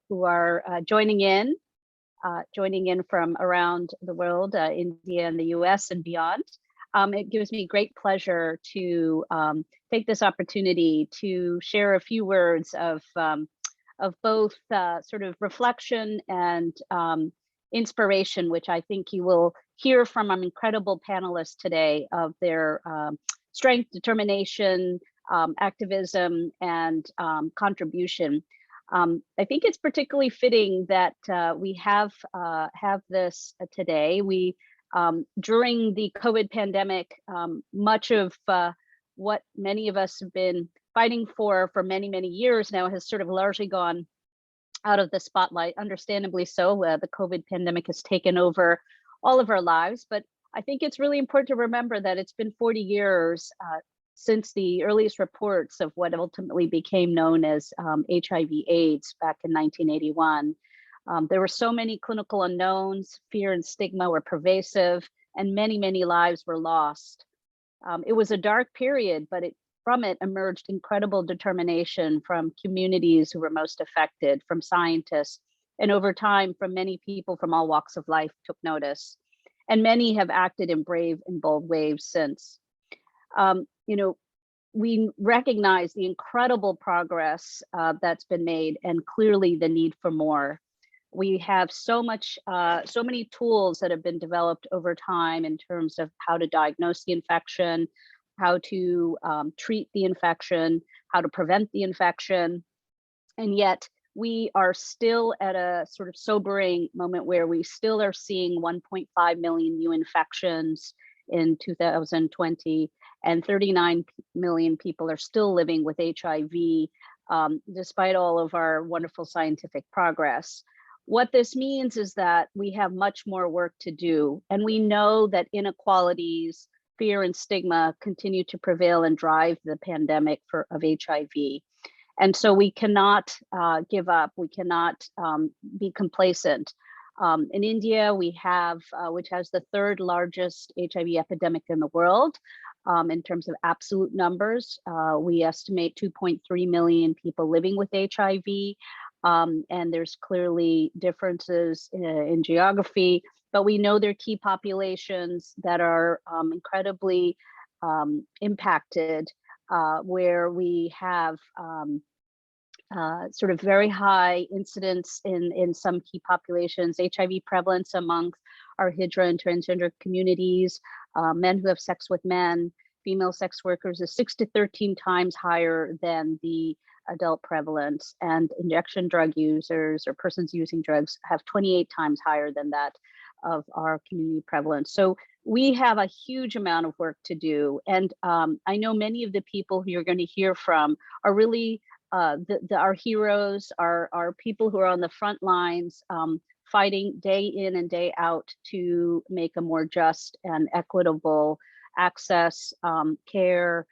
who are joining in from around the world, India and the US and beyond. It gives me great pleasure to take this opportunity to share a few words of both sort of reflection and inspiration, which I think you will hear from our incredible panelists today of their strength, determination, activism, and contribution. I think it's particularly fitting that we have this today. We during the COVID pandemic, much of what many of us have been fighting for many years now has sort of largely gone out of the spotlight. Understandably so, the COVID pandemic has taken over all of our lives, but I think it's really important to remember that it's been 40 years since the earliest reports of what ultimately became known as HIV/AIDS back in 1981. There were so many clinical unknowns, fear and stigma were pervasive, and many lives were lost. It was a dark period, but from it emerged incredible determination from communities who were most affected, from scientists, and over time from many people from all walks of life took notice. And many have acted in brave and bold ways since. You know, we recognize the incredible progress that's been made and clearly the need for more. We have so many tools that have been developed over time in terms of how to diagnose the infection, how to treat the infection, how to prevent the infection. And yet we are still at a sort of sobering moment where we still are seeing 1.5 million new infections in 2020, and 39 million people are still living with HIV, despite all of our wonderful scientific progress. What this means is that we have much more work to do, and we know that inequalities, fear and stigma continue to prevail and drive the pandemic of HIV. And so we cannot give up, we cannot be complacent. In India, we have, which has the third largest HIV epidemic in the world. In terms of absolute numbers, we estimate 2.3 million people living with HIV. And there's clearly differences in geography, but we know there are key populations that are incredibly impacted, where we have sort of very high incidence in some key populations, HIV prevalence among our Hijra and transgender communities, men who have sex with men, female sex workers is 6 to 13 times higher than the adult prevalence, and injection drug users or persons using drugs have 28 times higher than that of our community prevalence. So we have a huge amount of work to do. And I know many of the people who you're going to hear from are really our heroes, are people who are on the front lines, fighting day in and day out to make a more just and equitable access, care,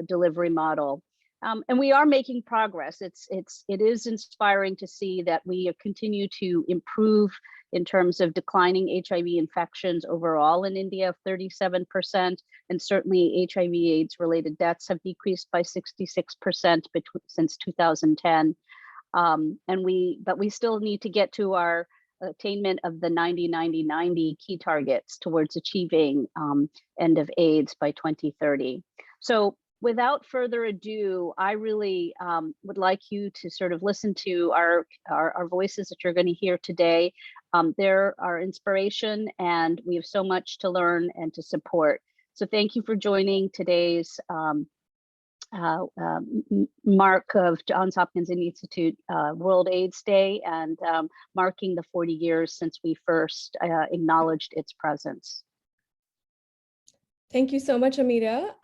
delivery model. And we are making progress. It is inspiring to see that we continue to improve in terms of declining HIV infections overall in India of 37%, and certainly HIV/AIDS related deaths have decreased by 66% since 2010. But we still need to get to our attainment of the 90-90-90 key targets towards achieving end of AIDS by 2030. So without further ado, I really would like you to sort of listen to our voices that you're going to hear today. They're our inspiration, and we have so much to learn and to support. So thank you for joining today's mark of Johns Hopkins Institute World AIDS Day, and marking the 40 years since we first acknowledged its presence. Thank you so much, Amita.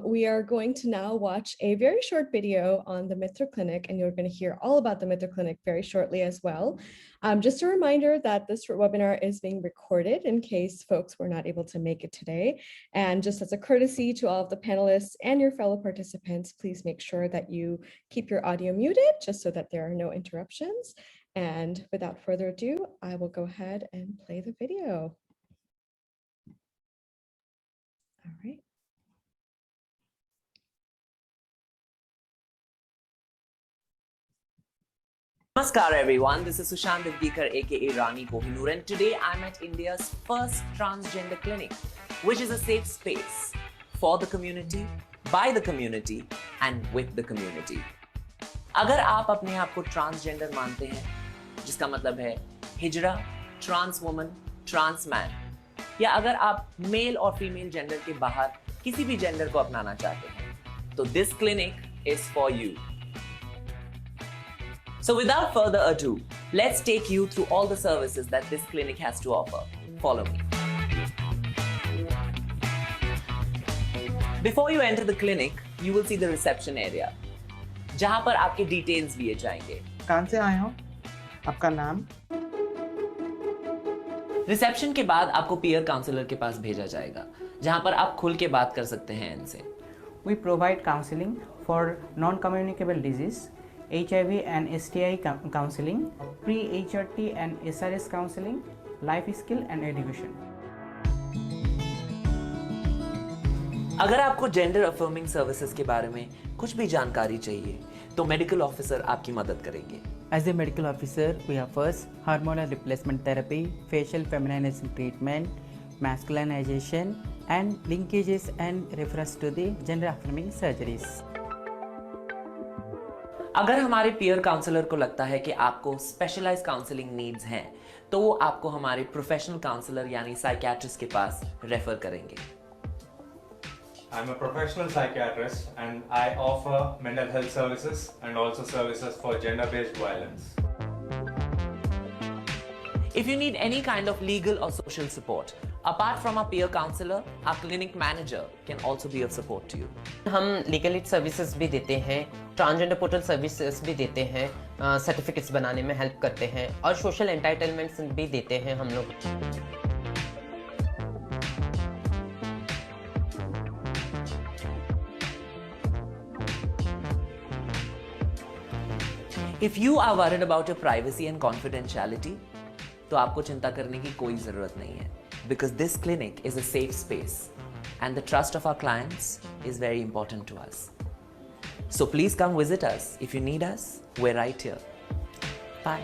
We are going to now watch a very short video on the Mitr Clinic, and you're going to hear all about the Mitr Clinic very shortly as well. Just a reminder that this webinar is being recorded in case folks were not able to make it today. And just as a courtesy to all of the panelists and your fellow participants, please make sure that you keep your audio muted just so that there are no interruptions. And without further ado, I will go ahead and play the video. All right. Namaskar everyone, this is Sushant Divgekar aka Rani Kohinoor, and today I'm at India's first transgender clinic, which is a safe space for the community, by the community and with the community. अगर आप अपने आप को transgender मानते हैं, जिसका मतलब है हिजड़ा, ट्रांस वुमन, ट्रांस मैन, या अगर आप मेल और फीमेल जेंडर के बाहर किसी भी जेंडर को अपनाना चाहते हैं, तो this clinic is for you. So without further ado, let's take you through all the services that this clinic has to offer. Follow me. Before you enter the clinic, you will see the reception area, जहां पर आपके details लिए जाएंगे. कहाँ से आए हो? आपका नाम? रिसेप्शन के बाद आपको पीयर काउंसलर के पास भेजा जाएगा, जहां पर आप खुल के बात कर सकते हैं इनसे. We provide counseling for non-communicable disease, HIV and STI counseling, pre-HRT and SRS counseling, life skill and education. अगर आपको जेंडर अफर्मिंग सर्विसेज के बारे में कुछ भी जानकारी चाहिए, तो मेडिकल ऑफिसर आपकी मदद करेंगे. As a medical officer, we offer hormonal replacement therapy, facial feminization treatment, masculinization, and linkages and refers to the gender affirming surgeries. अगर हमारे पीयर काउंसलर को लगता है कि आपको स्पेशलाइज्ड काउंसलिंग नीड्स हैं, तो वो आपको हमारे प्रोफेशनल काउंसलर यानी साइकियाट्रिस्ट के पास रेफर करेंगे. I'm a professional psychiatrist and I offer mental health services and also services for gender-based violence. If you need any kind of legal or social support, apart from our peer counselor, our clinic manager can also be of support to you. हम legal aid services भी देते हैं, transgender portal services भी देते हैं, certificates बनाने में help करते हैं और सोशल एंटाइटलमेंट्स भी देते हैं हम लोग. If you are worried about your privacy and confidentiality, तो आपको चिंता करने की कोई जरूरत नहीं है, because this clinic is a safe space and the trust of our clients is very important to us. So please come visit us. If you need us, we're right here. Bye.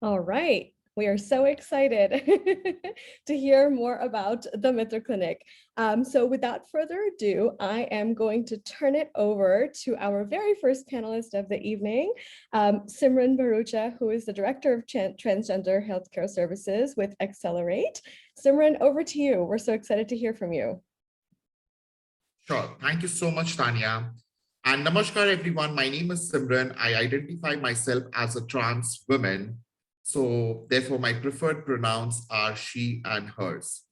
All right. We are so excited to hear more about the Mitr Clinic. So without further ado, I am going to turn it over to our very first panelist of the evening, Simran Bharucha, who is the Director of Transgender Healthcare Services with Accelerate. Simran, over to you. We're so excited to hear from you. Sure. Thank you so much, Tanya. And namaskar, everyone. My name is Simran. I identify myself as a trans woman. So therefore, my preferred pronouns are she and hers.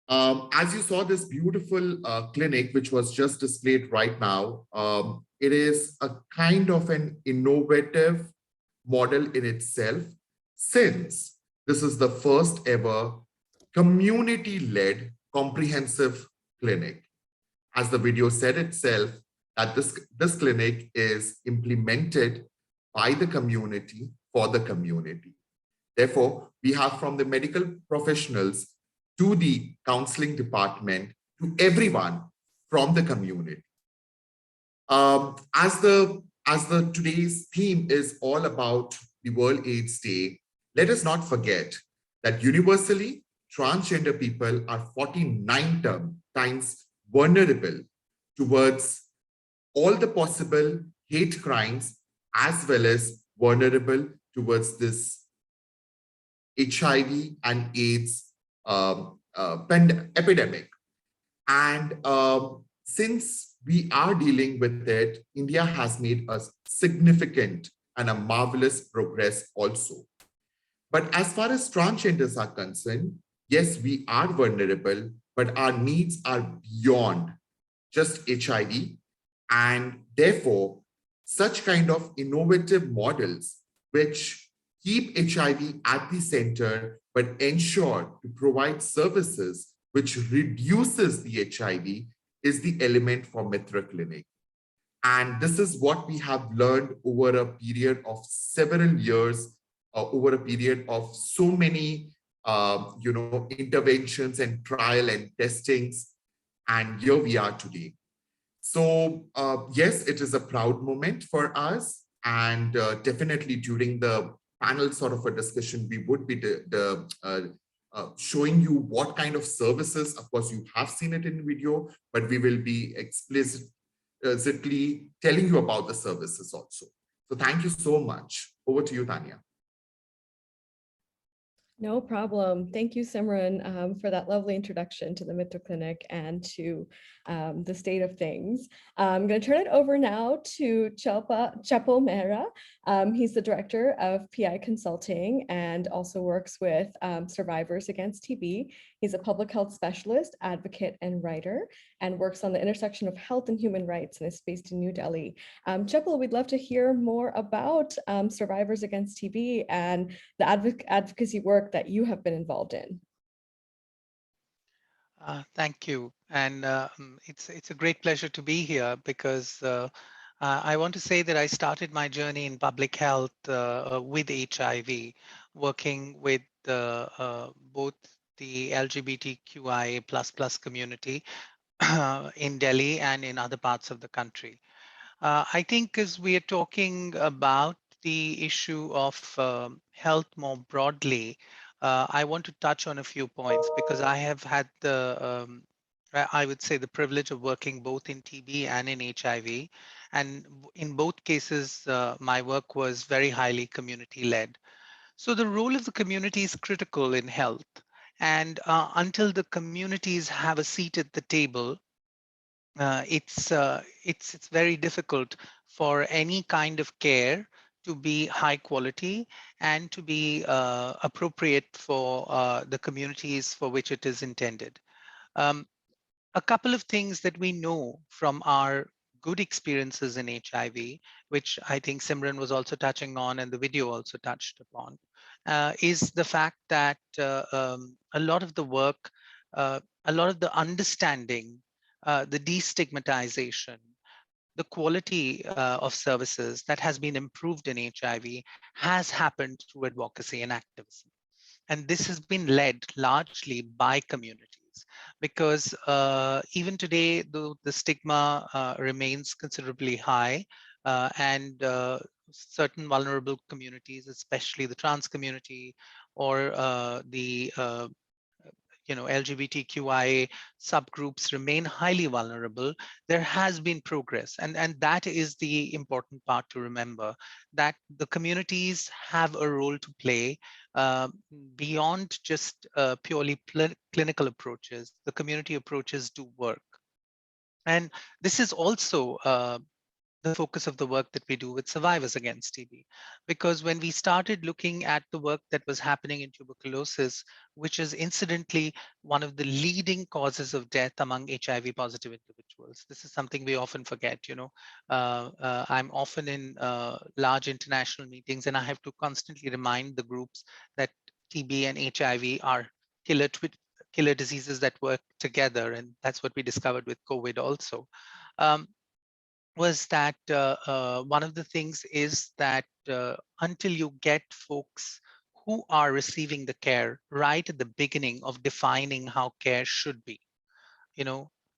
As you saw this beautiful clinic, which was just displayed right now, it is a kind of an innovative model in itself, since this is the first ever community-led comprehensive clinic. As the video said itself, that this clinic is implemented by the community for the community. Therefore, we have from the medical professionals to the counseling department to everyone from the community. As the today's theme is all about the World AIDS Day, let us not forget that universally transgender people are 49 times vulnerable towards all the possible hate crimes, as well as vulnerable towards this HIV and AIDS epidemic. And since we are dealing with it, India has made a significant and a marvelous progress also. But as far as transgenders are concerned, yes, we are vulnerable, but our needs are beyond just HIV. And therefore, such kind of innovative models which keep HIV at the center, but ensure to provide services which reduces the HIV is the element for Mitr Clinic. And this is what we have learned over a period of several years, over a period of so many, interventions and trial and testings. And here we are today. So yes, it is a proud moment for us. And definitely during the panel sort of a discussion, we would be showing you what kind of services. Of course, you have seen it in video, but we will be explicitly telling you about the services also. So thank you so much. Over to you, Tanya. No problem. Thank you, Simran, for that lovely introduction to the Mitr Clinic and to the state of things. I'm going to turn it over now to Chapel Mehra. He's the director of PI Consulting and also works with Survivors Against TB. He's a public health specialist, advocate, and writer, and works on the intersection of health and human rights and is based in New Delhi. Chapel, we'd love to hear more about Survivors Against TB and the advocacy work that you have been involved in. Thank you. And it's a great pleasure to be here because I want to say that I started my journey in public health with HIV, working with both the LGBTQIA++ community in Delhi and in other parts of the country. I think as we are talking about the issue of health more broadly, I want to touch on a few points because I have had I would say the privilege of working both in TB and in HIV. And in both cases, my work was very highly community-led. So the role of the community is critical in health. And until the communities have a seat at the table, it's very difficult for any kind of care to be high quality and to be appropriate for the communities for which it is intended. A couple of things that we know from our good experiences in HIV, which I think Simran was also touching on and the video also touched upon, is the fact that a lot of the work, a lot of the understanding, the destigmatization, the quality of services that has been improved in HIV has happened through advocacy and activism. And this has been led largely by communities because even today, though the stigma remains considerably high and certain vulnerable communities, especially the trans community or the LGBTQIA subgroups remain highly vulnerable, there has been progress. And that is the important part to remember, that the communities have a role to play beyond just purely clinical approaches. The community approaches do work. And this is also the focus of the work that we do with Survivors Against TB. Because when we started looking at the work that was happening in tuberculosis, which is incidentally one of the leading causes of death among HIV positive individuals, this is something we often forget. I'm often in large international meetings and I have to constantly remind the groups that TB and HIV are killer diseases that work together. And that's what we discovered with COVID also. Was that one of the things is that until you get folks who are receiving the care right at the beginning of defining how care should be,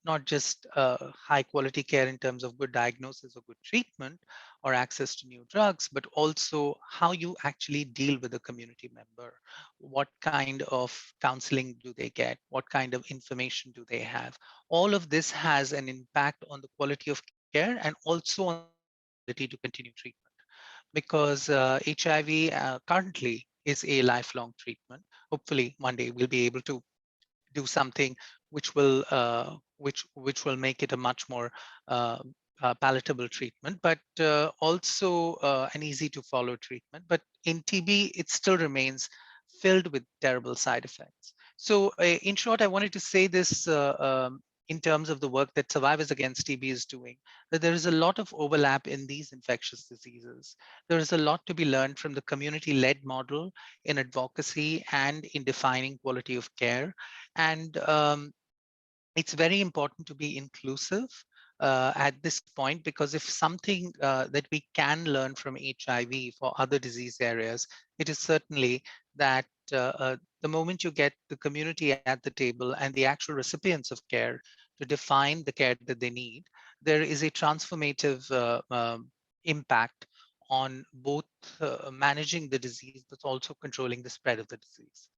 not just high quality care in terms of good diagnosis or good treatment or access to new drugs, but also how you actually deal with a community member. What kind of counseling do they get? What kind of information do they have? All of this has an impact on the quality of care and also on the ability to continue treatment, because HIV currently is a lifelong treatment. Hopefully one day we'll be able to do something which will make it a much more palatable treatment, but also an easy to follow treatment. But in TB, it still remains filled with terrible side effects. So in short, I wanted to say this in terms of the work that Survivors Against TB is doing, that there is a lot of overlap in these infectious diseases. There is a lot to be learned from the community-led model in advocacy and in defining quality of care. And it's very important to be inclusive at this point, because if something that we can learn from HIV for other disease areas, it is certainly that the moment you get the community at the table and the actual recipients of care to define the care that they need, there is a transformative impact on both managing the disease, but also controlling the spread of the disease.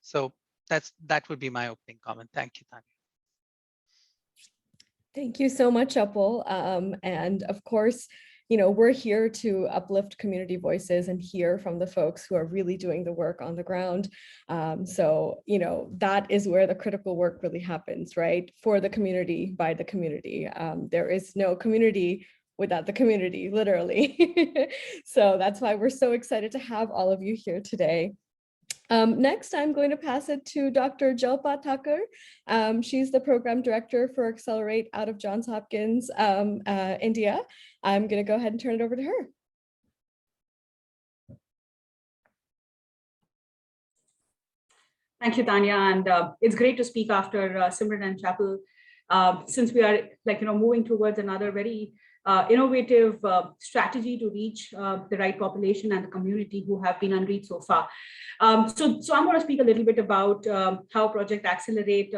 So that would be my opening comment. Thank you, Tanya. Thank you so much, Upal. And of course, we're here to uplift community voices and hear from the folks who are really doing the work on the ground. So, that is where the critical work really happens, right? For the community, by the community. There is no community without the community, literally. So that's why we're so excited to have all of you here today. Next, I'm going to pass it to Dr. Jalpa Thakur. She's the program director for Accelerate out of Johns Hopkins, India. I'm going to go ahead and turn it over to her. Thank you, Tanya, and it's great to speak after Simran and Chapel, since we are moving towards another very innovative strategy to reach the right population and the community who have been unreached so far. So I'm going to speak a little bit about how Project Accelerate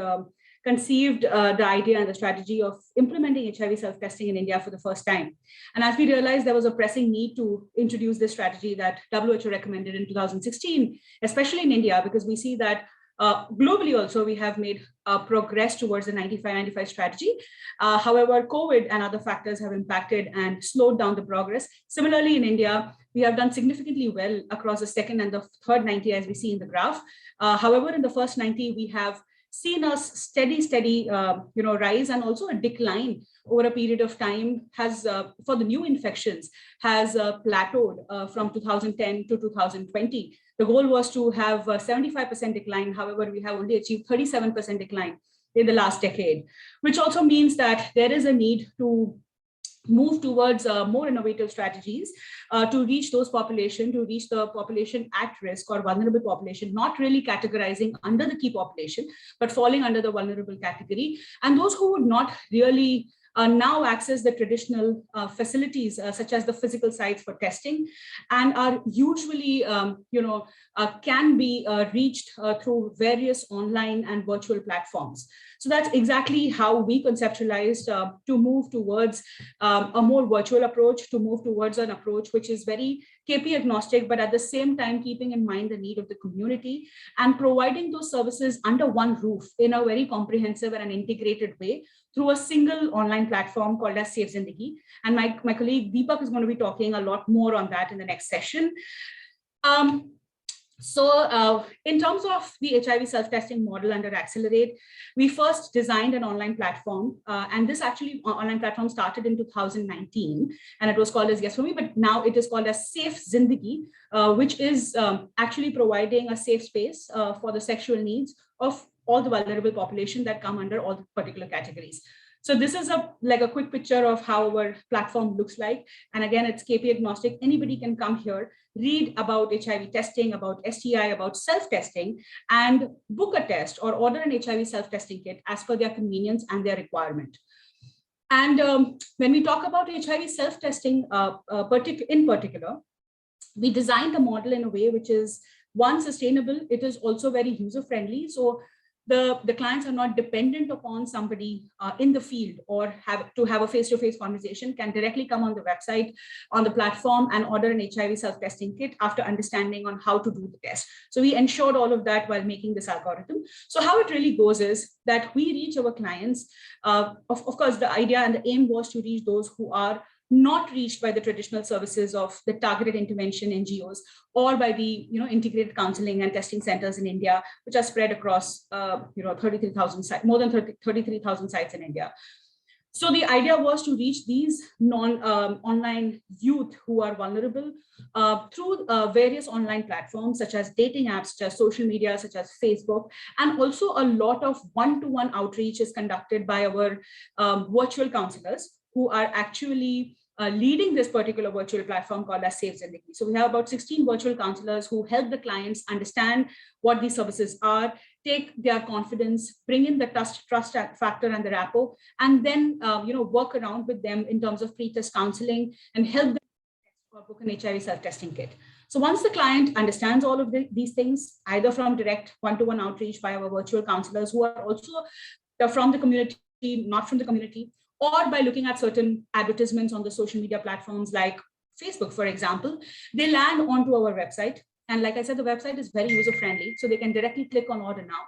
conceived the idea and the strategy of implementing HIV self-testing in India for the first time. And as we realized, there was a pressing need to introduce this strategy that WHO recommended in 2016, especially in India, because we see that globally also we have made progress towards the 95-95 strategy. However, COVID and other factors have impacted and slowed down the progress. Similarly, in India, we have done significantly well across the second and the third 90, as we see in the graph. However, in the first 90, we have seen a steady rise, and also a decline over a period of time has for the new infections has plateaued from 2010 to 2020. The goal was to have a 75% decline. However, we have only achieved 37% decline in the last decade, which also means that there is a need to move towards more innovative strategies to reach those population, to reach the population at risk or vulnerable population, not really categorizing under the key population, but falling under the vulnerable category. And those who would not really now access the traditional facilities, such as the physical sites for testing, and are usually, can be reached through various online and virtual platforms. So that's exactly how we conceptualized to move towards a more virtual approach, to move towards an approach which is very KP agnostic, but at the same time keeping in mind the need of the community and providing those services under one roof in a very comprehensive and an integrated way through a single online platform called as Safe Zindagi. And my colleague Deepak is going to be talking a lot more on that in the next session. So in terms of the HIV self-testing model under Accelerate, we first designed an online platform, and this actually online platform started in 2019, and it was called as Yes For Me, but now it is called as Safe Zindagi, which is actually providing a safe space for the sexual needs of all the vulnerable population that come under all the particular categories. So this is a quick picture of how our platform looks like. And again, it's KP agnostic. Anybody can come here, read about HIV testing, about STI, about self-testing, and book a test or order an HIV self-testing kit as per their convenience and their requirement. And when we talk about HIV self-testing in particular, we designed the model in a way which is, one, sustainable. It is also very user-friendly. So the clients are not dependent upon somebody in the field or have to have a face-to-face conversation, can directly come on the website, on the platform, and order an HIV self-testing kit after understanding on how to do the test. So we ensured all of that while making this algorithm. So how it really goes is that we reach our clients. Of course, the idea and the aim was to reach those who are not reached by the traditional services of the targeted intervention NGOs or by the integrated counseling and testing centers in India, which are spread across 33,000 sites, more than 33,000 sites in India. So the idea was to reach these online youth who are vulnerable through various online platforms such as dating apps, such as social media, such as Facebook, and also a lot of one-to-one outreach is conducted by our virtual counselors who are actually leading this particular virtual platform called as Safe Zindagi. So we have about 16 virtual counselors who help the clients understand what these services are, take their confidence, bring in the trust factor and the rapport, and then work around with them in terms of pre-test counseling and help them book an HIV self-testing kit. So once the client understands all of these things, either from direct one-to-one outreach by our virtual counselors who are also from the community, not from the community, or by looking at certain advertisements on the social media platforms like Facebook, for example, they land onto our website. And like I said, the website is very user-friendly, so they can directly click on order now.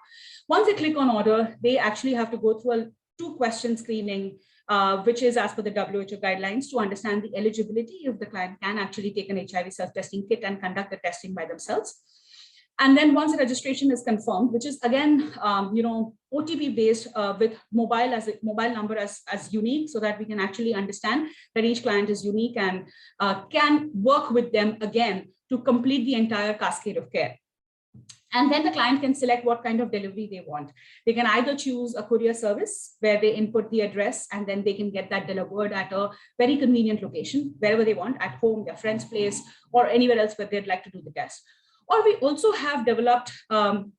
Once they click on order, they actually have to go through a 2-question screening, which is as per the WHO guidelines to understand the eligibility if the client can actually take an HIV self-testing kit and conduct the testing by themselves. And then once the registration is confirmed, which is again, OTP based with mobile number as unique, so that we can actually understand that each client is unique and can work with them again to complete the entire cascade of care. And then the client can select what kind of delivery they want. They can either choose a courier service where they input the address and then they can get that delivered at a very convenient location, wherever they want, at home, their friend's place, or anywhere else where they'd like to do the test. Or we also have developed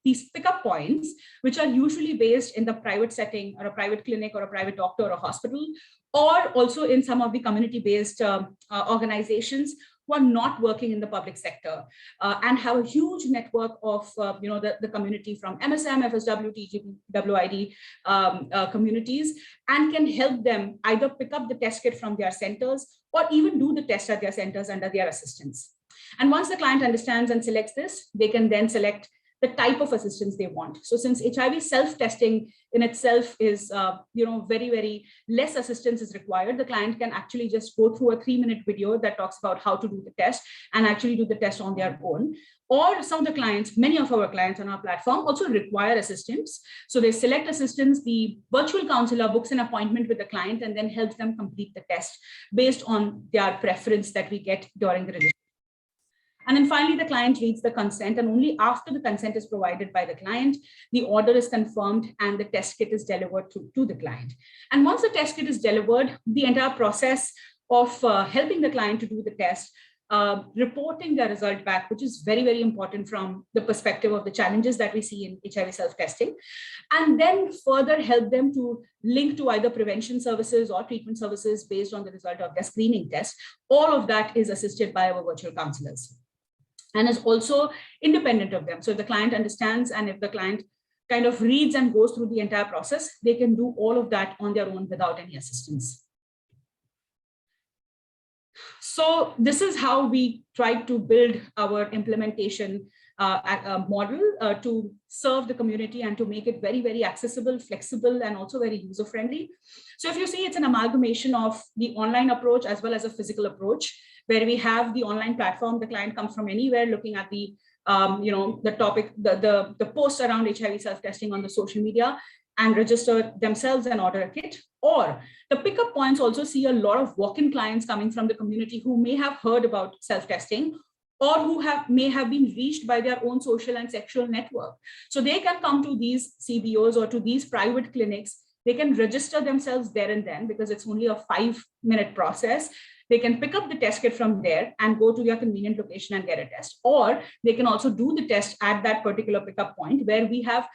these pickup points, which are usually based in the private setting or a private clinic or a private doctor or a hospital, or also in some of the community-based organizations who are not working in the public sector and have a huge network of the community from MSM, FSW, TGP, WID communities, and can help them either pick up the test kit from their centers or even do the test at their centers under their assistance. And once the client understands and selects this, they can then select the type of assistance they want. So since HIV self-testing in itself is, very, very less assistance is required, the client can actually just go through a 3-minute video that talks about how to do the test and actually do the test on their own. Or some of the clients, many of our clients on our platform also require assistance. So they select assistance, the virtual counselor books an appointment with the client and then helps them complete the test based on their preference that we get during the registration. And then finally, the client reads the consent, and only after the consent is provided by the client, the order is confirmed and the test kit is delivered to the client. And once the test kit is delivered, the entire process of helping the client to do the test, reporting the result back, which is very, very important from the perspective of the challenges that we see in HIV self-testing, and then further help them to link to either prevention services or treatment services based on the result of their screening test. All of that is assisted by our virtual counselors and is also independent of them. So if the client understands and if the client kind of reads and goes through the entire process, they can do all of that on their own without any assistance. So this is how we tried to build our implementation model to serve the community and to make it very, very accessible, flexible, and also very user-friendly. So if you see, it's an amalgamation of the online approach as well as a physical approach, where we have the online platform. The client comes from anywhere looking at the, the topic, the post around HIV self-testing on the social media and register themselves and order a kit. Or the pickup points also see a lot of walk-in clients coming from the community who may have heard about self-testing or who may have been reached by their own social and sexual network. So they can come to these CBOs or to these private clinics. They can register themselves there and then because it's only a 5-minute process. They can pick up the test kit from there and go to their convenient location and get a test. Or they can also do the test at that particular pickup point, where we have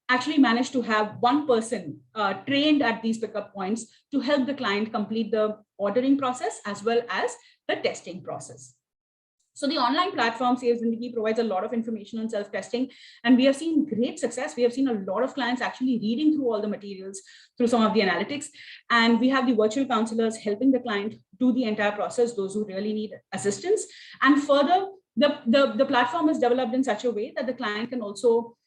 actually managed to have one person trained at these pickup points to help the client complete the ordering process as well as the testing process. So the online platform Safe Zindagi provides a lot of information on self-testing, and we have seen great success. We have seen a lot of clients actually reading through all the materials through some of the analytics, and we have the virtual counselors helping the client do the entire process, those who really need assistance. And further, the platform is developed in such a way that the client can also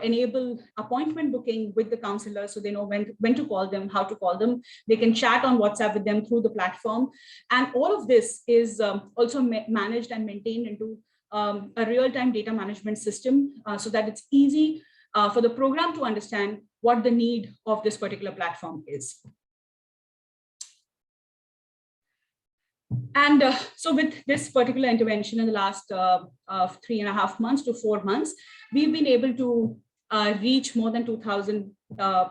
enable appointment booking with the counselor, so they know when to call them, how to call them. They can chat on WhatsApp with them through the platform. And all of this is also managed and maintained into a real-time data management system so that it's easy for the program to understand what the need of this particular platform is. And so with this particular intervention in the last 3.5 months to 4 months, we've been able to reach more than 2,000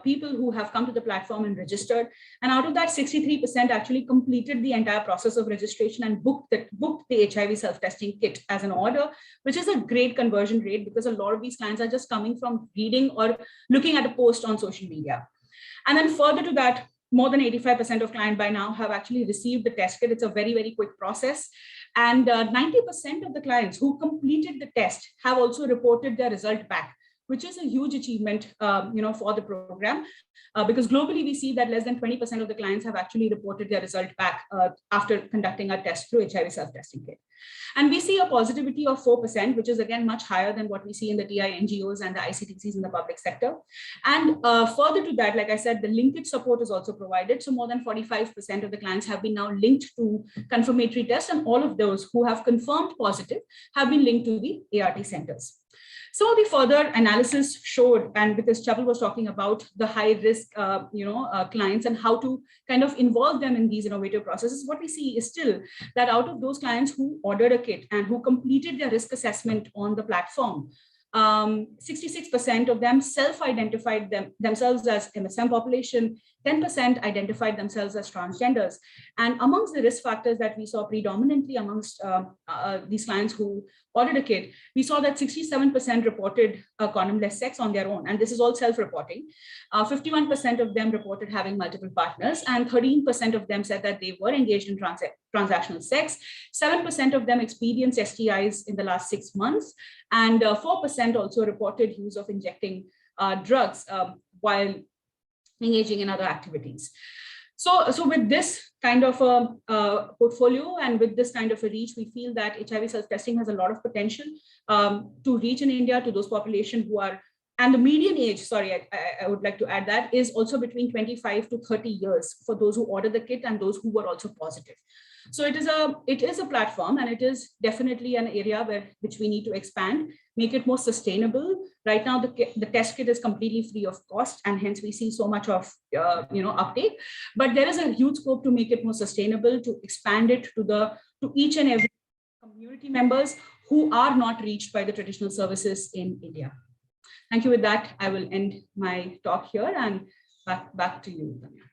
people who have come to the platform and registered. And out of that, 63% actually completed the entire process of registration and booked the HIV self-testing kit as an order, which is a great conversion rate because a lot of these clients are just coming from reading or looking at a post on social media. And then further to that, more than 85% of clients by now have actually received the test kit. It's a very, very quick process. And 90% of the clients who completed the test have also reported their result back, which is a huge achievement, for the program, because globally we see that less than 20% of the clients have actually reported their result back after conducting a test through HIV self-testing kit. And we see a positivity of 4%, which is again much higher than what we see in the TI NGOs and the ICTCs in the public sector. And further to that, like I said, the linkage support is also provided. So more than 45% of the clients have been now linked to confirmatory tests, and all of those who have confirmed positive have been linked to the ART centers. So the further analysis showed, and because Chapel was talking about the high risk, clients and how to kind of involve them in these innovative processes, what we see is still that out of those clients who ordered a kit and who completed their risk assessment on the platform, 66% of them self-identified themselves as MSM population, 10% identified themselves as transgenders. And amongst the risk factors that we saw predominantly amongst these clients who ordered a kit, we saw that 67% reported condomless sex on their own, and this is all self-reporting. 51% of them reported having multiple partners, and 13% of them said that they were engaged in transactional sex. 7% of them experienced STIs in the last 6 months, and 4% also reported use of injecting drugs while engaging in other activities. So with this kind of a portfolio and with this kind of a reach, we feel that HIV self-testing has a lot of potential to reach in India to those population who are, and the median age, sorry, I would like to add that, is also between 25 to 30 years for those who order the kit and those who were also positive. So it is a platform, and it is definitely an area which we need to expand, make it more sustainable. Right now, the test kit is completely free of cost, and hence we see so much of uptake. But there is a huge scope to make it more sustainable, to expand it to each and every community members who are not reached by the traditional services in India. Thank you. With that, I will end my talk here, and back to you, Tanya.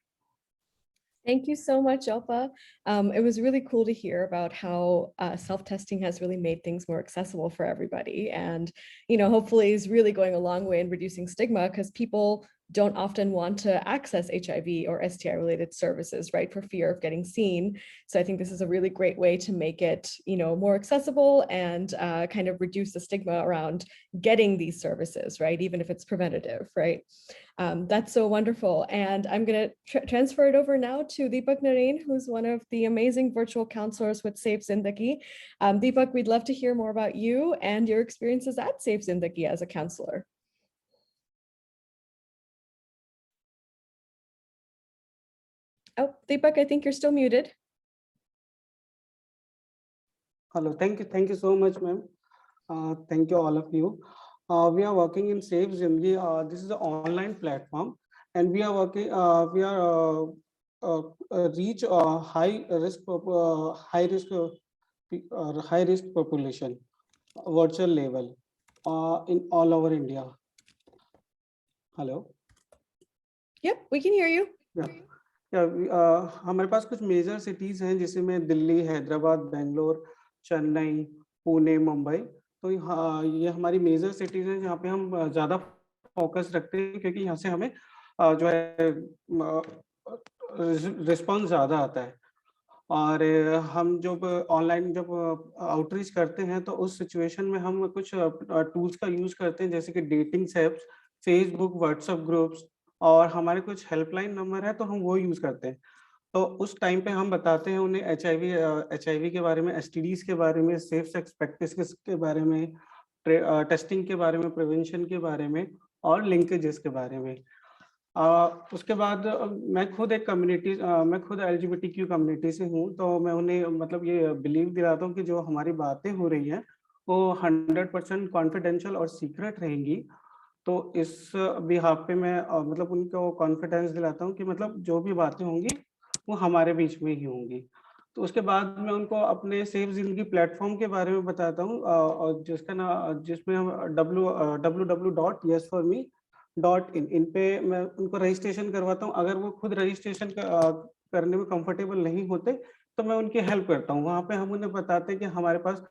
Thank you so much, Alpa. It was really cool to hear about how self-testing has really made things more accessible for everybody, and hopefully is really going a long way in reducing stigma, because people don't often want to access HIV or STI related services, right, for fear of getting seen. So I think this is a really great way to make it, more accessible and kind of reduce the stigma around getting these services, right, even if it's preventative, right? That's so wonderful. And I'm going to transfer it over now to Deepak Narain, who's one of the amazing virtual counselors with Safe Zindagi. Deepak, we'd love to hear more about you and your experiences at Safe Zindagi as a counselor. Oh, Deepak, I think you're still muted. Hello, thank you so much, ma'am. Thank you, all of you. We are working in Safe Zindagi. This is an online platform, and we are working. Reach high risk population, virtual level, in all over India. Hello. Yep, we can hear you. Yeah. हमारे पास कुछ major cities हैं जिसमें दिल्ली, हैदराबाद, बेंगलोर, चेन्नई, पुणे, मुंबई। तो ये हमारी major cities हैं जहाँ पे हम ज़्यादा फोकस रखते हैं, क्योंकि यहाँ से हमें जो है रिस्पॉन्स ज़्यादा आता है। और हम जब ऑनलाइन आउटरीच करते हैं तो उस सिचुएशन में हम कुछ टूल्स का यूज़ करते हैं, जैसे कि dating apps, Facebook, WhatsApp groups, और हमारे कुछ हेल्पलाइन नंबर है तो हम वो यूज़ करते हैं। तो उस टाइम पे हम बताते हैं उन्हें HIV के बारे में, STDs के बारे में, सेफ सेक्स प्रैक्टिसेस के बारे में, टेस्टिंग के बारे में, प्रिवेंशन के बारे में, और लिंकेजेस के बारे में। उसके बाद मैं खुद LGBTQ कम्युनिटी से हूँ, तो मैं उन्हें मतलब ये बिलीव दिलाता हूँ कि जो हमारी बातें हो रही हैं वो 100% कॉन्फिडेंशियल और सीक्रेट रहेंगी। तो इस बिहाफ पे मैं मतलब उनको कॉन्फिडेंस दिलाता हूँ कि मतलब जो भी बातें होंगी वो हमारे बीच में ही होंगी। तो उसके बाद मैं उनको अपने सेफ जिंदगी प्लेटफॉर्म के बारे में बताता हूँ, और जिसमें हम www.yesforme .in इन पे मैं उनको रजिस्ट्रेशन करवाता हूँ। अगर वो खुद रजिस्ट्रेशन करने में कंफर्टेबल नहीं होते तो मैं उनकी हेल्प करता हूँ। वहाँ पे हम उन्हें बताते हैं कि हमारे पास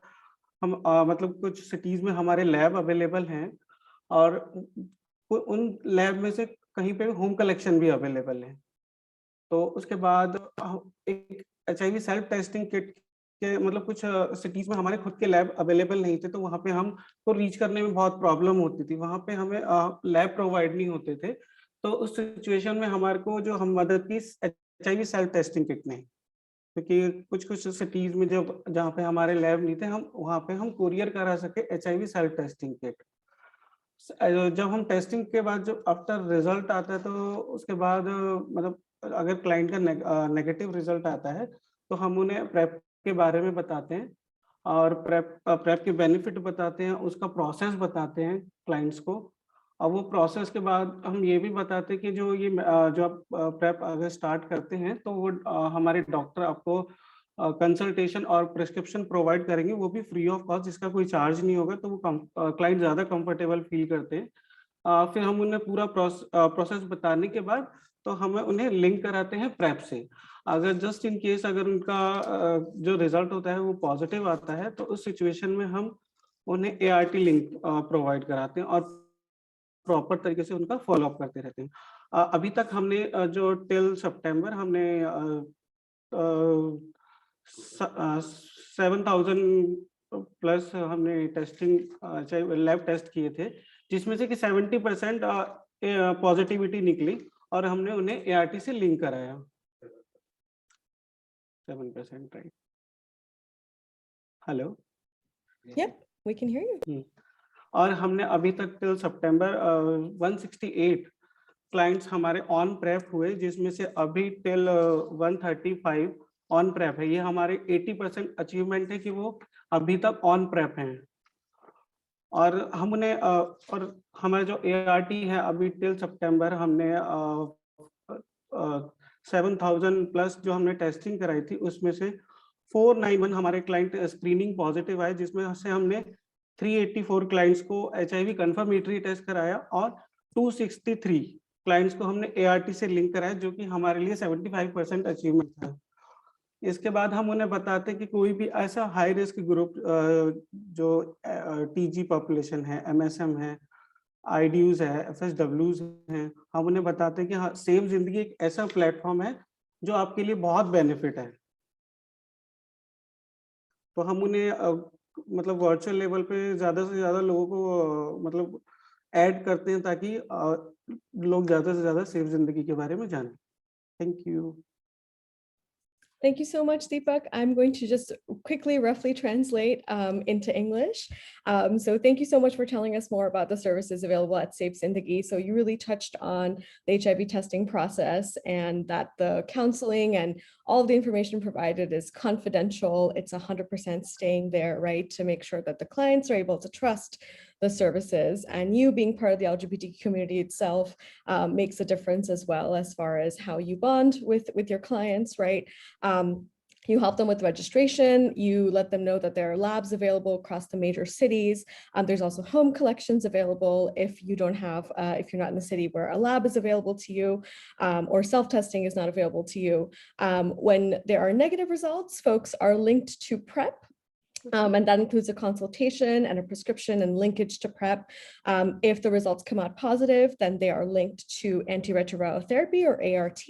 हम मतलब कुछ सिटीज में हमारे लैब अवेलेबल हैं और उन लैब में से कहीं पे होम कलेक्शन भी अवेलेबल है। तो उसके बाद एक HIV सेल्फ टेस्टिंग किट के मतलब कुछ सिटीज में हमारे खुद के लैब अवेलेबल नहीं थे, तो वहाँ पे हमको रीच करने में बहुत प्रॉब्लम होती थी। वहाँ पे हमें लैब प्रोवाइड नहीं होते थे, तो उस सिचुएशन में हमारे को जो हम मदद की HIV सेल्फ टेस्टिंग किट ने, क्योंकि कुछ सिटीज में जब जहाँ पे हमारे लैब नहीं थे, हम वहाँ पे हम कुरियर करा सके HIV सेल्फ टेस्टिंग किट। जब हम टेस्टिंग के बाद जो आफ्टर रिजल्ट आता है, तो उसके बाद मतलब अगर क्लाइंट का नेगेटिव रिजल्ट आता है तो हम उन्हें प्रेप के बारे में बताते हैं और प्रेप के बेनिफिट बताते हैं, उसका प्रोसेस बताते हैं क्लाइंट्स को। और वो प्रोसेस के बाद हम ये भी बताते हैं कि जो आप प्रेप अगर स्टार्ट करते हैं तो वो हमारे डॉक्टर आपको कंसल्टेशन और प्रिस्क्रिप्शन प्रोवाइड करेंगे, वो भी फ्री ऑफ कॉस्ट, जिसका कोई चार्ज नहीं होगा। तो वो क्लाइंट ज़्यादा कंफर्टेबल फील करते हैं। फिर हम उन्हें पूरा प्रोसेस बताने के बाद तो हमें उन्हें लिंक कराते हैं प्रेप से। अगर जस्ट इन केस अगर उनका जो रिजल्ट होता है वो पॉजिटिव आता है, तो उस सिचुएशन में हम उन्हें ART लिंक प्रोवाइड कराते हैं और प्रॉपर तरीके से उनका फॉलो अप करते रहते हैं। अभी तक हमने जो टिल सितंबर हमने 7,000 प्लस हमने टेस्टिंग लैब टेस्ट किए थे, जिसमें से कि 70% पॉजिटिविटी निकली और हमने उन्हें ART से लिंक कराया। 7%, right? Hello, Yep, we can hear you. और हमने अभी तक टिल सितंबर 168 क्लाइंट्स हमारे ऑन प्रेप हुए, जिसमें से अभी टिल 135 ऑन प्रेप है। ये हमारे 80% अचीवमेंट है कि वो अभी तक ऑन प्रेप हैं। और हम उन्हें और हमारे जो ART है अभी टिल सितंबर हमने 7,000 प्लस जो हमने टेस्टिंग कराई थी, उसमें से 491 हमारे क्लाइंट स्क्रीनिंग पॉजिटिव आए, जिसमें से हमने 384 क्लाइंट्स को HIV कंफर्मेटरी टेस्ट कराया और 263 क्लाइंट्स को हमने ART से लिंक कराया, जो कि हमारे लिए 75% अचीवमेंट था। इसके बाद हम उन्हें बताते हैं कि कोई भी ऐसा हाई रिस्क ग्रुप जो TG पॉपुलेशन है, MSM है, IDUs है, FSWs हैं, हम उन्हें बताते हैं कि हाँ, सेफ जिंदगी एक ऐसा प्लेटफॉर्म है जो आपके लिए बहुत बेनिफिट है। तो हम उन्हें मतलब वर्चुअल लेवल पे ज्यादा से ज्यादा लोगों को मतलब ऐड करते हैं, ताकि लोग ज्यादा से ज्यादा सेफ जिंदगी के बारे में जानें। Thank you. Thank you so much, Deepak. I'm going to just quickly, roughly translate into English. So thank you so much for telling us more about the services available at Safe Zindagi. So you really touched on the HIV testing process and that the counseling and all of the information provided is confidential. It's 100% staying there, right? To make sure that the clients are able to trust the services, and you being part of the LGBTQ community itself makes a difference as well, as far as how you bond with your clients, right? You help them with registration, you let them know that there are labs available across the major cities. There's also home collections available if you don't have, if you're not in the city where a lab is available to you, or self-testing is not available to you. When there are negative results, folks are linked to PrEP. And that includes a consultation and a prescription and linkage to PrEP. If the results come out positive, then they are linked to antiretroviral therapy or ART.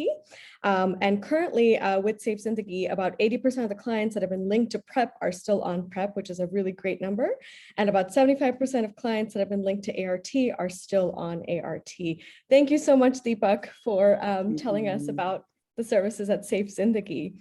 And currently with Safe Zindagi, about 80% of the clients that have been linked to PrEP are still on PrEP, which is a really great number. And about 75% of clients that have been linked to ART are still on ART. Thank you so much, Deepak, for telling us about the services at Safe Zindagi.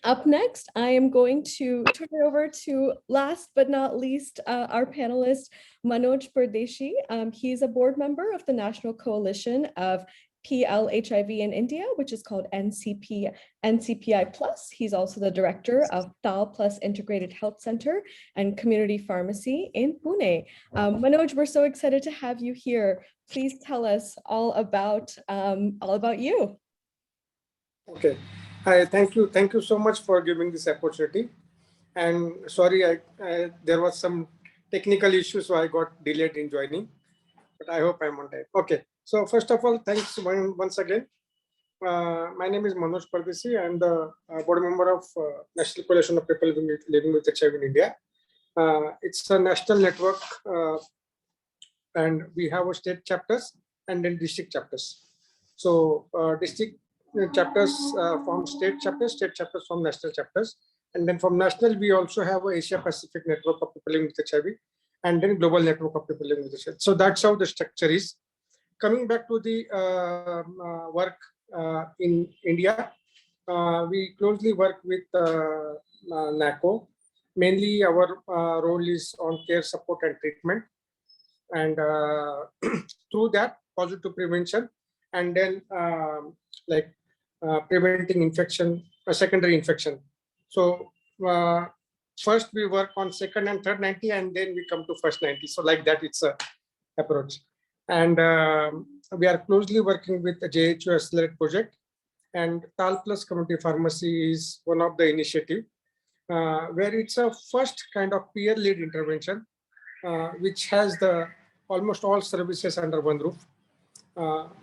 Up next, I am going to turn it over to, last but not least, our panelist, Manoj Pardeshi. He's a board member of the National Coalition of PL-HIV in India, which is called NCPI Plus. He's also the director of TAL Plus Integrated Health Center and Community Pharmacy in Pune. Manoj, we're so excited to have you here. Please tell us all about you. Okay. Hi, thank you so much for giving this opportunity. And sorry, there was some technical issue, so I got delayed in joining. but I hope I'm on time. Okay. So first of all, thanks once again. My name is Manoj Pardesi. I'm the board member of National Coalition of People Living with HIV in India. It's a national network, and we have a state chapters and then district chapters. So district chapters from state chapters from national chapters. And then from national, we also have a Asia Pacific network of people living with HIV, and then global network of people living with HIV. So that's how the structure is. Coming back to the work in India, we closely work with NACO. Mainly our role is on care, support and treatment. And through that, positive prevention, and then preventing infection, secondary infection. So first we work on second and third 90, and then we come to first 90. So like that, it's a approach. And we are closely working with the JHII Accelerate project, and TAL Plus Community Pharmacy is one of the initiative where it's a first kind of peer-led intervention, which has the almost all services under one roof,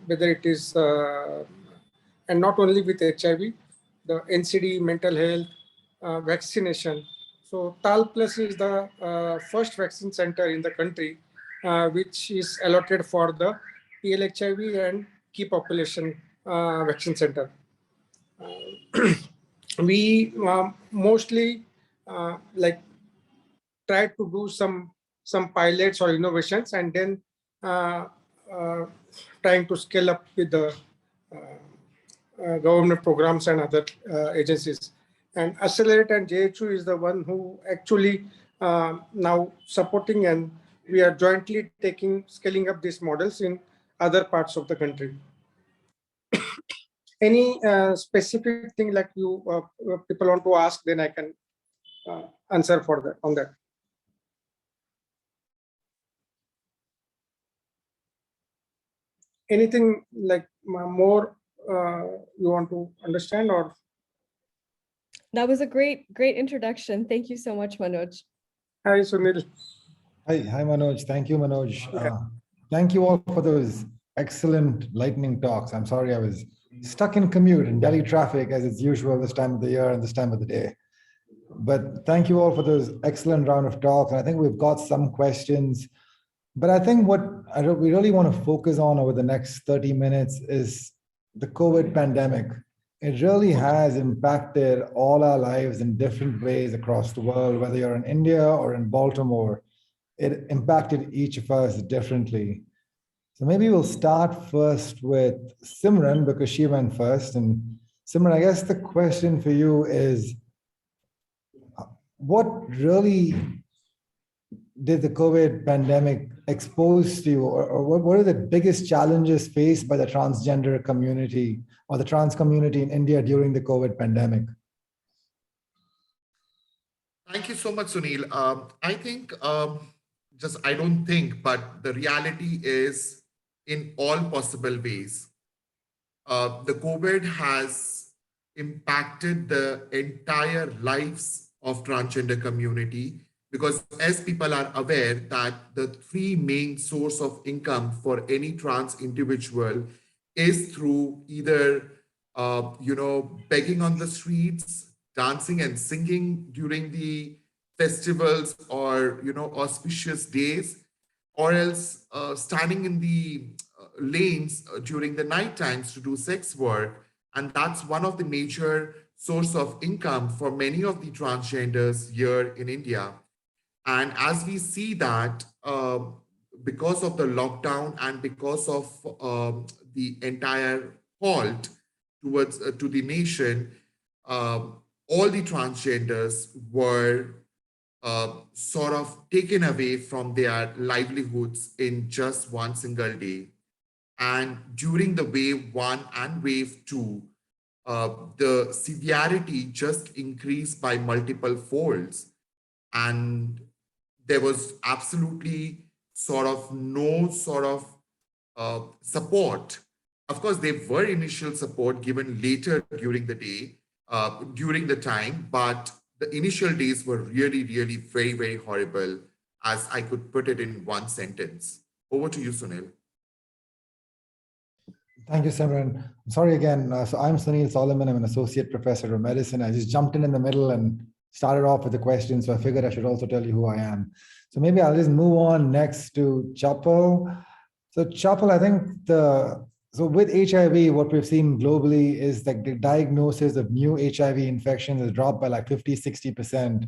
whether it is, and not only with HIV, the NCD, mental health, vaccination. So TAL Plus is the first vaccine center in the country, which is allotted for the PLHIV and key population vaccine center. We mostly try to do some pilots or innovations, and then trying to scale up with the government programs and other agencies. And Accelerate and JHU is the one who actually now supporting, and we are jointly scaling up these models in other parts of the country. Any specific thing like you people want to ask, then I can answer for that on that. Anything like more you want to understand, or? That was a great introduction. Thank you so much, Manoj. Hi, Sunil. Hi, Manoj. Thank you, Manoj. Thank you all for those excellent lightning talks. I'm sorry I was stuck in commute in Delhi traffic, as it's usual this time of the year and this time of the day. But thank you all for those excellent round of talks. And I think we've got some questions. But I think what we really want to focus on over the next 30 minutes is the COVID pandemic. It really has impacted all our lives in different ways across the world, whether you're in India or in Baltimore. It impacted each of us differently. So maybe we'll start first with Simran, because she went first. And Simran, I guess the question for you is, what really did the COVID pandemic expose to you, or what are the biggest challenges faced by the transgender community or the trans community in India during the COVID pandemic? Thank you so much, Sunil. I think, I don't think, but the reality is in all possible ways. The COVID has impacted the entire lives of transgender community, because as people are aware that the three main source of income for any trans individual is through either, begging on the streets, dancing and singing during the festivals or, auspicious days, or else standing in the lanes during the night times to do sex work. And that's one of the major source of income for many of the transgenders here in India. And as we see that, because of the lockdown and because of the entire halt towards to the nation, all the transgenders were sort of taken away from their livelihoods in just one single day. And during the wave 1 and wave 2, the severity just increased by multiple folds. And there was absolutely no support. Of course, there were initial support given later during the day, during the time, but the initial days were really, really very, very horrible, as I could put it in one sentence. Over to you, Sunil. Thank you, Simran. I'm sorry again. So I'm Sunil Solomon. I'm an associate professor of medicine. I just jumped in the middle and started off with the question, so I figured I should also tell you who I am. So maybe I'll just move on next to Chapel. So Chapel, I think so with HIV, what we've seen globally is that the diagnosis of new HIV infections has dropped by like 50, 60%.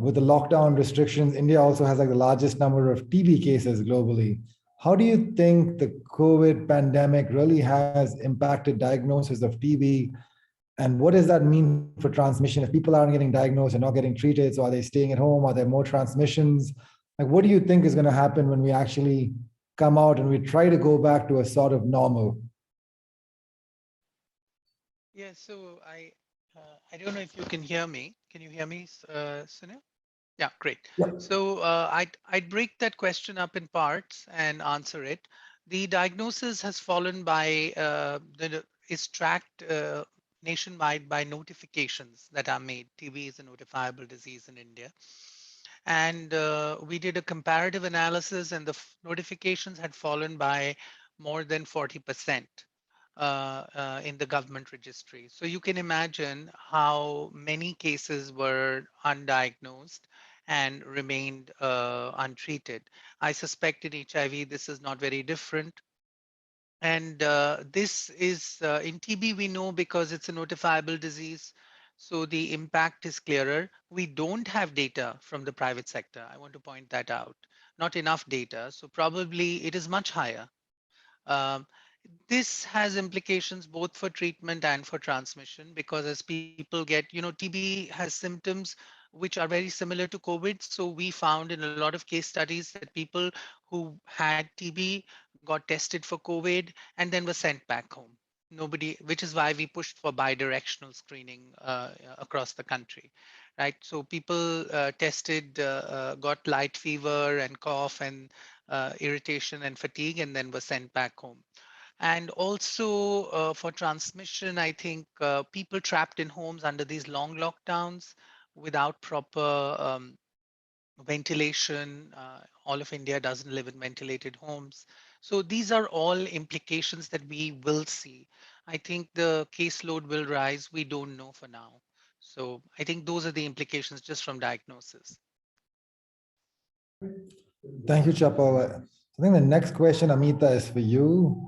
With the lockdown restrictions, India also has like the largest number of TB cases globally. How do you think the COVID pandemic really has impacted diagnosis of TB? And what does that mean for transmission? If people aren't getting diagnosed and not getting treated, so are they staying at home? Are there more transmissions? Like, what do you think is going to happen when we actually come out and we try to go back to a sort of normal? Yeah, so I don't know if you can hear me. Can you hear me, Sunil? Yeah, great. Yep. So I'd break that question up in parts and answer it. The diagnosis has fallen by is tracked nationwide by notifications that are made. TB is a notifiable disease in India. And we did a comparative analysis, and the notifications had fallen by more than 40%. In the government registry. So you can imagine how many cases were undiagnosed and remained untreated. I suspect in HIV, this is not very different. And this is in TB, we know because it's a notifiable disease. So the impact is clearer. We don't have data from the private sector. I want to point that out. Not enough data. So probably it is much higher. Um, this has implications both for treatment and for transmission, because as people get, TB has symptoms which are very similar to COVID. So we found in a lot of case studies that people who had TB got tested for COVID and then were sent back home. Nobody, which is why we pushed for bidirectional screening across the country, right? So people tested, got light fever and cough and irritation and fatigue, and then were sent back home. And also for transmission, I think people trapped in homes under these long lockdowns without proper ventilation. All of India doesn't live in ventilated homes. So these are all implications that we will see. I think the caseload will rise. We don't know for now. So I think those are the implications just from diagnosis. Thank you, Chapel. I think the next question, Amita, is for you.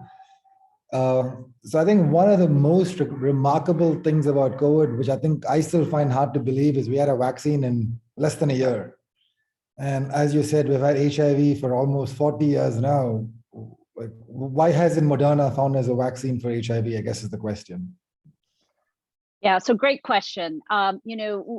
So I think one of the most remarkable things about COVID, which I think I still find hard to believe, is we had a vaccine in less than a year. And as you said, we've had HIV for almost 40 years now. Like, why hasn't Moderna found us a vaccine for HIV, I guess is the question. Yeah, so great question.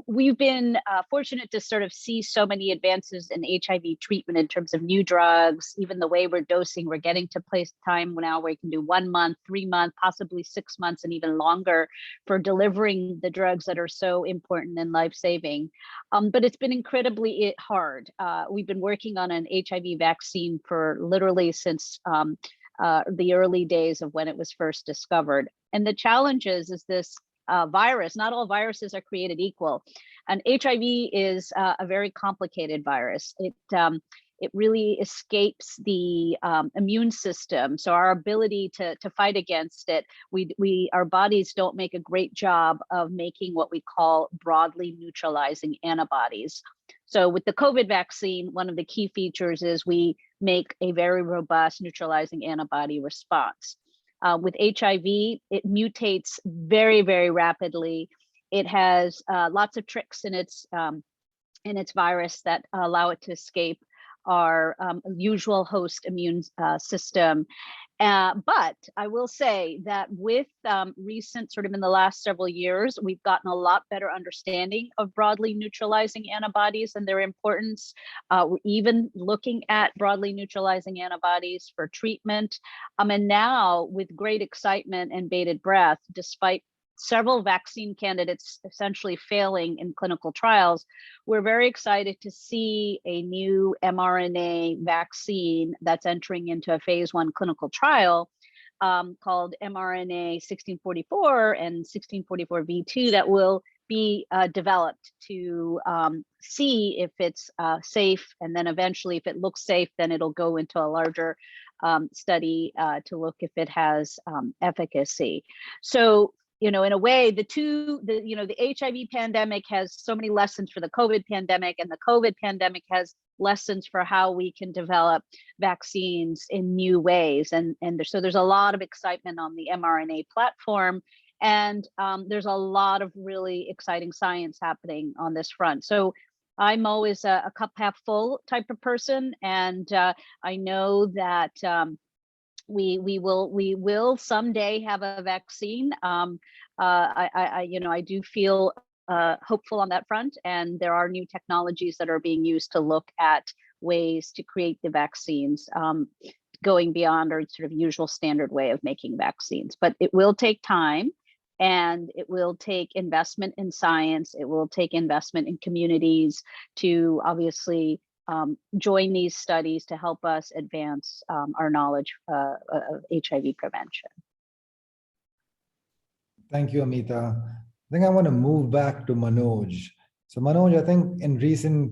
We've been fortunate to sort of see so many advances in HIV treatment in terms of new drugs, even the way we're dosing. We're getting to place time now where you can do 1 month, 3 months, possibly 6 months, and even longer for delivering the drugs that are so important and life-saving. But it's been incredibly hard. We've been working on an HIV vaccine for literally since the early days of when it was first discovered. And the challenge is this virus. Not all viruses are created equal, and HIV is a very complicated virus. It really escapes the immune system, so our ability to fight against it, our bodies don't make a great job of making what we call broadly neutralizing antibodies. So with the COVID vaccine, one of the key features is we make a very robust neutralizing antibody response. With HIV, it mutates very, very rapidly. It has lots of tricks in its virus that allow it to escape our usual host immune system. But I will say that with recent, sort of in the last several years, we've gotten a lot better understanding of broadly neutralizing antibodies and their importance. We're even looking at broadly neutralizing antibodies for treatment. And now, with great excitement and bated breath, despite several vaccine candidates essentially failing in clinical trials, we're very excited to see a new mRNA vaccine that's entering into a phase 1 clinical trial called mRNA 1644 and 1644V2 that will be developed to see if it's safe, and then eventually, if it looks safe, then it'll go into a larger study to look if it has efficacy. So, in a way, the HIV pandemic has so many lessons for the COVID pandemic, and the COVID pandemic has lessons for how we can develop vaccines in new ways. And so there's a lot of excitement on the mRNA platform, and there's a lot of really exciting science happening on this front. So I'm always a cup half full type of person, and I know that we will someday have a vaccine. I do feel hopeful on that front, and there are new technologies that are being used to look at ways to create the vaccines, going beyond our sort of usual standard way of making vaccines. But it will take time, and it will take investment in science. It will take investment in communities to obviously join these studies to help us advance our knowledge of HIV prevention. Thank you, Amita. I think I want to move back to Manoj. So Manoj, I think in recent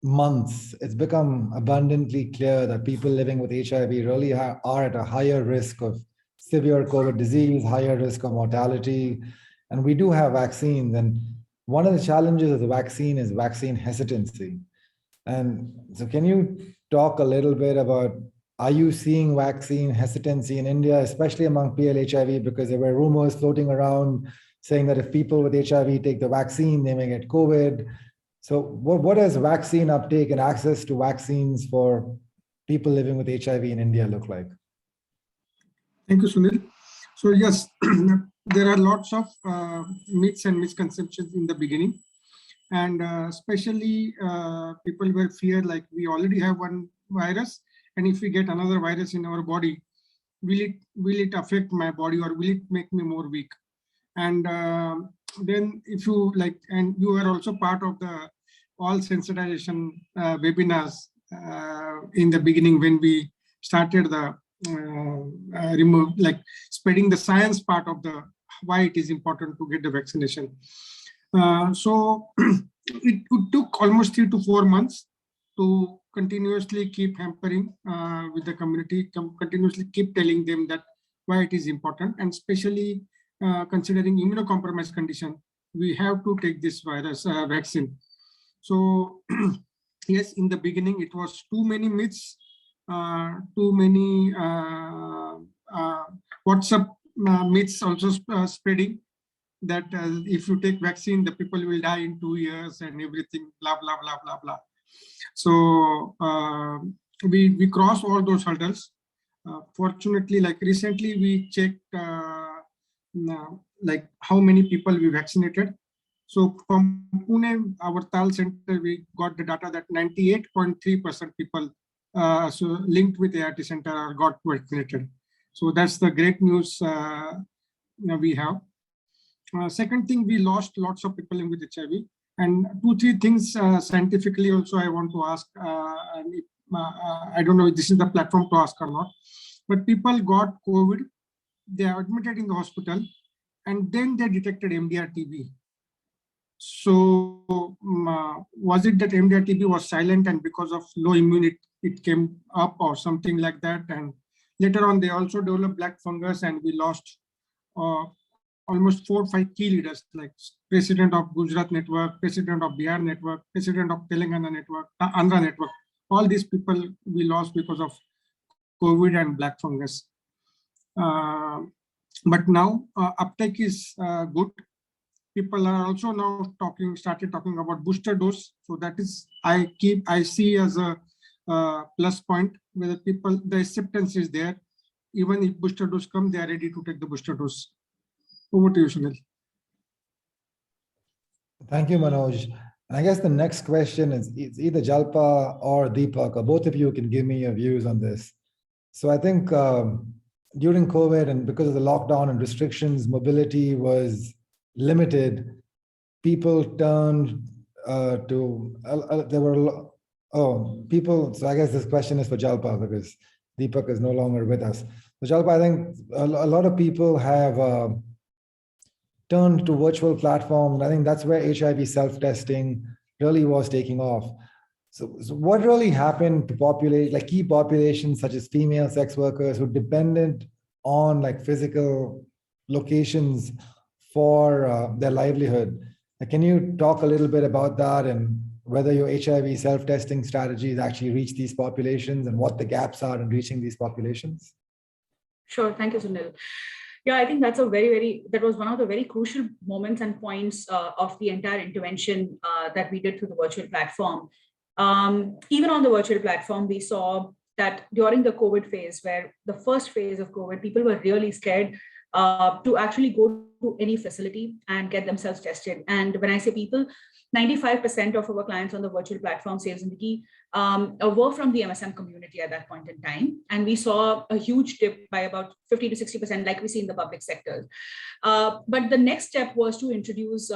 months, it's become abundantly clear that people living with HIV really are at a higher risk of severe COVID disease, higher risk of mortality, and we do have vaccines. And one of the challenges of the vaccine is vaccine hesitancy. And so can you talk a little bit about, are you seeing vaccine hesitancy in India, especially among PL-HIV, because there were rumors floating around saying that if people with HIV take the vaccine, they may get COVID. So what does vaccine uptake and access to vaccines for people living with HIV in India look like? Thank you, Sunil. So yes, there are lots of myths and misconceptions in the beginning. And especially people were feared, like we already have one virus, and if we get another virus in our body, will it affect my body, or will it make me more weak? And then if you like, and you are also part of the all sensitization webinars in the beginning when we started the spreading the science part of the why it is important to get the vaccination. So it took almost 3 to 4 months to continuously keep hampering with the community, continuously keep telling them that why it is important, and especially considering immunocompromised condition, we have to take this virus vaccine. So yes, in the beginning it was too many myths, too many WhatsApp myths also spreading, that if you take vaccine, the people will die in 2 years and everything, blah, blah, blah, blah, blah. So we crossed all those hurdles. Fortunately, like recently we checked like how many people we vaccinated. So from Pune, our TAL center, we got the data that 98.3% people so linked with ART center are got vaccinated. So that's the great news we have. Second thing, we lost lots of people with HIV, and 2-3 things scientifically also I want to ask. I don't know if this is the platform to ask or not, but people got COVID, they are admitted in the hospital, and then they detected MDR-TB. So was it that MDR-TB was silent and because of low immunity it came up or something like that? And later on they also developed black fungus, and we lost almost 4 or 5 key leaders, like president of Gujarat network, president of Bihar network, president of Telangana network, Andhra network. All these people we lost because of COVID and black fungus. But now uptake is good. People are also now started talking about booster dose. So that is, I see as a plus point, where the people, the acceptance is there. Even if booster dose come, they are ready to take the booster dose. Over to you, Sunil. Thank you, Manoj. And I guess the next question is either Jalpa or Deepak, or both of you can give me your views on this. So I think during COVID, and because of the lockdown and restrictions, mobility was limited. People turned people. So I guess this question is for Jalpa, because Deepak is no longer with us. So Jalpa, I think a lot of people have turned to virtual platforms. I think that's where HIV self-testing really was taking off. So what really happened to like key populations such as female sex workers who depended on like physical locations for their livelihood? Can you talk a little bit about that and whether your HIV self-testing strategies actually reach these populations and what the gaps are in reaching these populations? Sure, thank you, Sunil. Yeah, I think that was one of the very crucial moments and points of the entire intervention that we did through the virtual platform. Even on the virtual platform, we saw that during the COVID phase, where the first phase of COVID, people were really scared to actually go to any facility and get themselves tested. And when I say people, 95% of our clients on the virtual platform, Sales in the Key, were from the MSM community at that point in time. And we saw a huge dip by about 50 to 60%, like we see in the public sector. But the next step was to introduce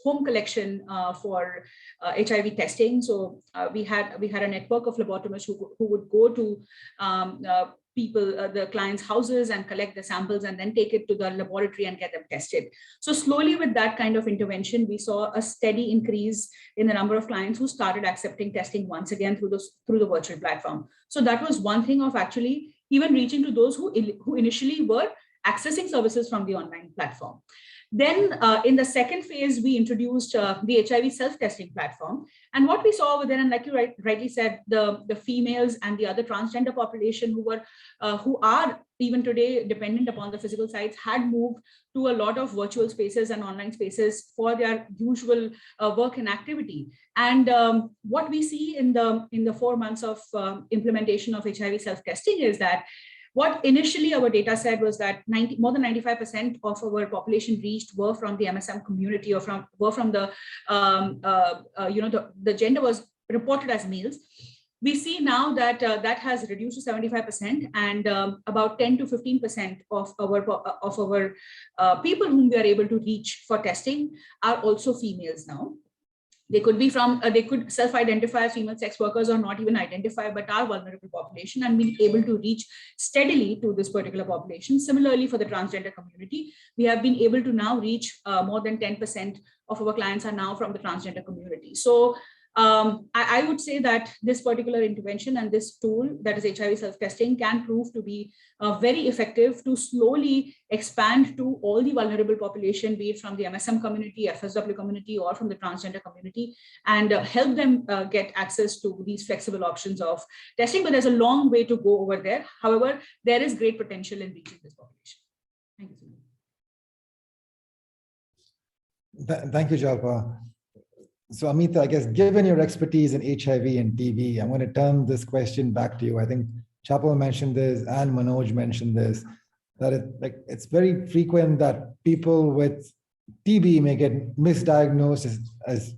home collection for HIV testing. So we had a network of phlebotomists who would go to the clients' houses and collect the samples and then take it to the laboratory and get them tested. So slowly with that kind of intervention, we saw a steady increase in the number of clients who started accepting testing once again through the virtual platform. So that was one thing of actually even reaching to those who initially were accessing services from the online platform. Then in the second phase, we introduced the HIV self-testing platform. And what we saw over there, and like you rightly said, the females and the other transgender population who are even today dependent upon the physical sites had moved to a lot of virtual spaces and online spaces for their usual work and activity. And what we see in the 4 months of implementation of HIV self-testing is that what initially our data said was that more than 95% of our population reached were from the MSM community or were from the the gender was reported as males. We see now that that has reduced to 75%, and about 10 to 15% of our people whom we are able to reach for testing are also females now. They could be they could self-identify as female sex workers or not even identify, but are vulnerable population, and being able to reach steadily to this particular population. Similarly, for the transgender community, we have been able to now reach more than 10% of our clients are now from the transgender community. So I would say that this particular intervention and this tool, that is HIV self-testing, can prove to be very effective to slowly expand to all the vulnerable population, be it from the MSM community, FSW community, or from the transgender community, and help them get access to these flexible options of testing. But there's a long way to go over there. However, there is great potential in reaching this population. Thank you. Thank you, Jalpa. So Amita, I guess given your expertise in HIV and TB, I'm going to turn this question back to you. I think Chapel mentioned this and Manoj mentioned this, that it's very frequent that people with TB may get misdiagnosed as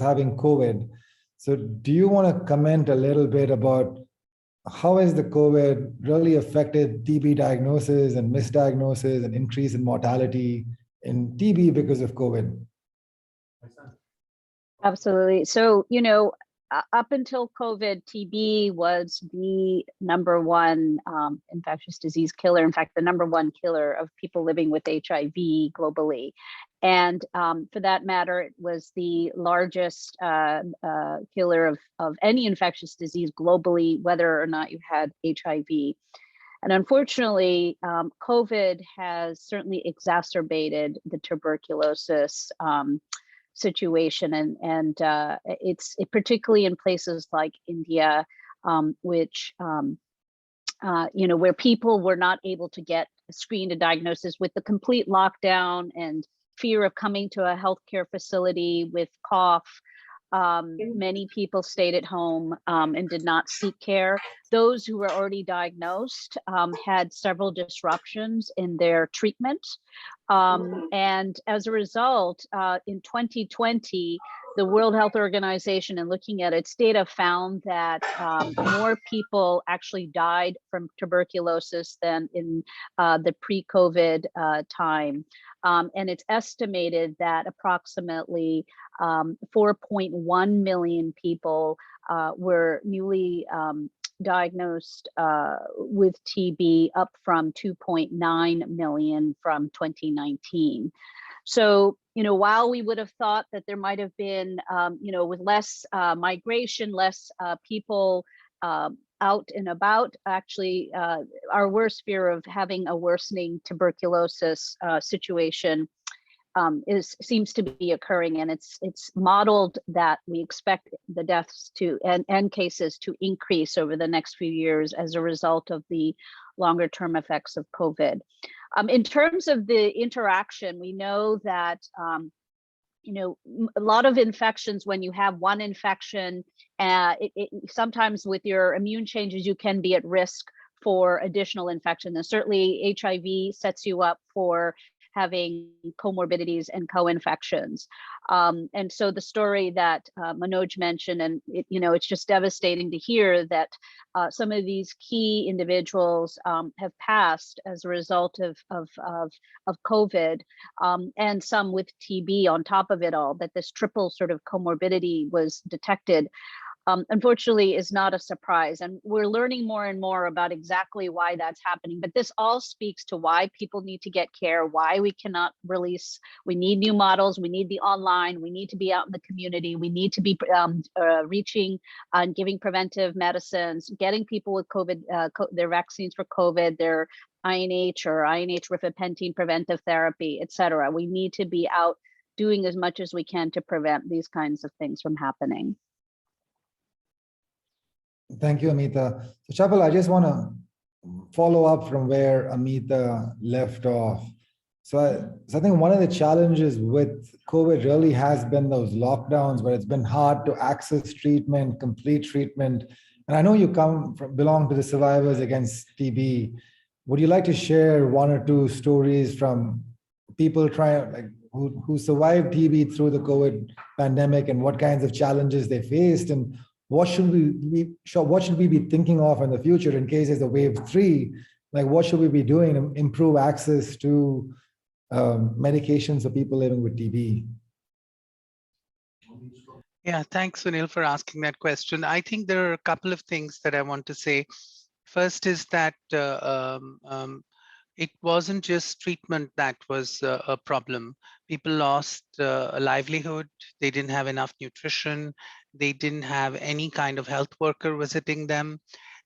having COVID. So do you want to comment a little bit about how has the COVID really affected TB diagnosis and misdiagnosis and increase in mortality in TB because of COVID? Absolutely. So, up until COVID, TB was the #1 infectious disease killer. In fact, the #1 killer of people living with HIV globally. And for that matter, it was the largest killer of any infectious disease globally, whether or not you had HIV. And unfortunately, COVID has certainly exacerbated the tuberculosis situation, and it's particularly in places like India, which where people were not able to get screened and diagnosis with the complete lockdown and fear of coming to a healthcare facility with cough. Many people stayed at home and did not seek care. Those who were already diagnosed had several disruptions in their treatment. And as a result, in 2020, the World Health Organization, in looking at its data, found that more people actually died from tuberculosis than in the pre-COVID time. And it's estimated that approximately 4.1 million people were newly diagnosed with TB, up from 2.9 million from 2019. So, while we would have thought that there might have been, with less migration, less people out and about, actually, our worst fear of having a worsening tuberculosis situation seems to be occurring, and it's modeled that we expect the deaths to and cases to increase over the next few years as a result of the longer term effects of COVID. In terms of the interaction, we know that a lot of infections, when you have one infection, sometimes with your immune changes, you can be at risk for additional infection. And certainly HIV sets you up for having comorbidities and co-infections. And so the story that Manoj mentioned, and it's just devastating to hear that some of these key individuals have passed as a result of COVID, and some with TB on top of it all, that this triple sort of comorbidity was detected. Unfortunately is not a surprise. And we're learning more and more about exactly why that's happening. But this all speaks to why people need to get care, why we cannot release, we need new models, we need the online, we need to be out in the community, we need to be reaching and giving preventive medicines, getting people with COVID, their vaccines for COVID, their INH or INH rifapentine preventive therapy, et cetera. We need to be out doing as much as we can to prevent these kinds of things from happening. Thank you, Amita. So Chapel, I just want to follow up from where Amita left off. So I think one of the challenges with COVID really has been those lockdowns where it's been hard to access treatment, complete treatment. And I know you belong to the survivors against TB. Would you like to share one or two stories from people who survived TB through the COVID pandemic and what kinds of challenges they faced, and what should we be thinking of in the future in case there's a wave 3? Like, what should we be doing to improve access to medications for people living with TB? Yeah, thanks, Sunil, for asking that question. I think there are a couple of things that I want to say. First is that it wasn't just treatment that was a problem. People lost a livelihood. They didn't have enough nutrition. They didn't have any kind of health worker visiting them.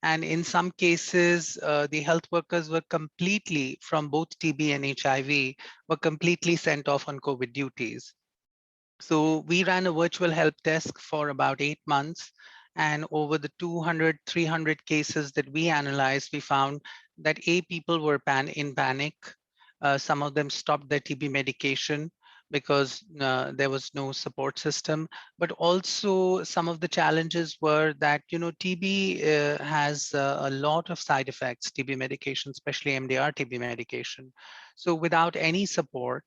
And in some cases, the health workers were completely, from both TB and HIV, were completely sent off on COVID duties. So we ran a virtual help desk for about 8 months. And over the 200, 300 cases that we analyzed, we found that people were in panic. Some of them stopped their TB medication because there was no support system. But also some of the challenges were that, TB has a lot of side effects, TB medication, especially MDR TB medication. So without any support,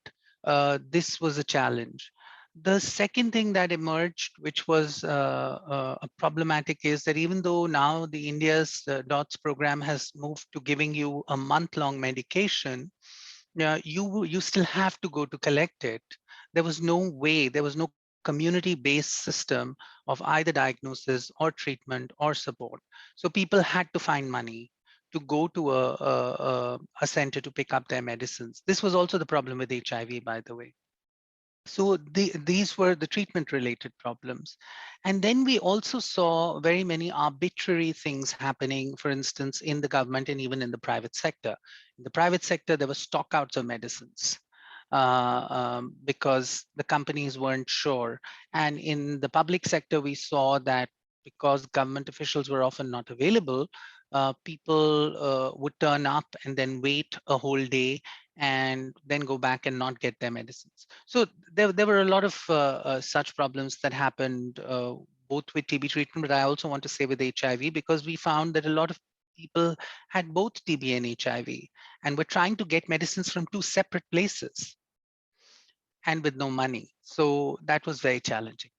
this was a challenge. The second thing that emerged, which was problematic, is that even though now the India's DOTS program has moved to giving you a month-long medication, you still have to go to collect it. There was no way, there was no community-based system of either diagnosis or treatment or support. So people had to find money to go to a center to pick up their medicines. This was also the problem with HIV, by the way. So these were the treatment-related problems. And then we also saw very many arbitrary things happening, for instance, in the government and even in the private sector. In the private sector, there were stockouts of medicines because the companies weren't sure. And in the public sector, we saw that because government officials were often not available, people would turn up and then wait a whole day and then go back and not get their medicines. So there were a lot of such problems that happened both with TB treatment, but I also want to say with HIV, because we found that a lot of people had both TB and HIV and were trying to get medicines from 2 separate places and with no money. So that was very challenging.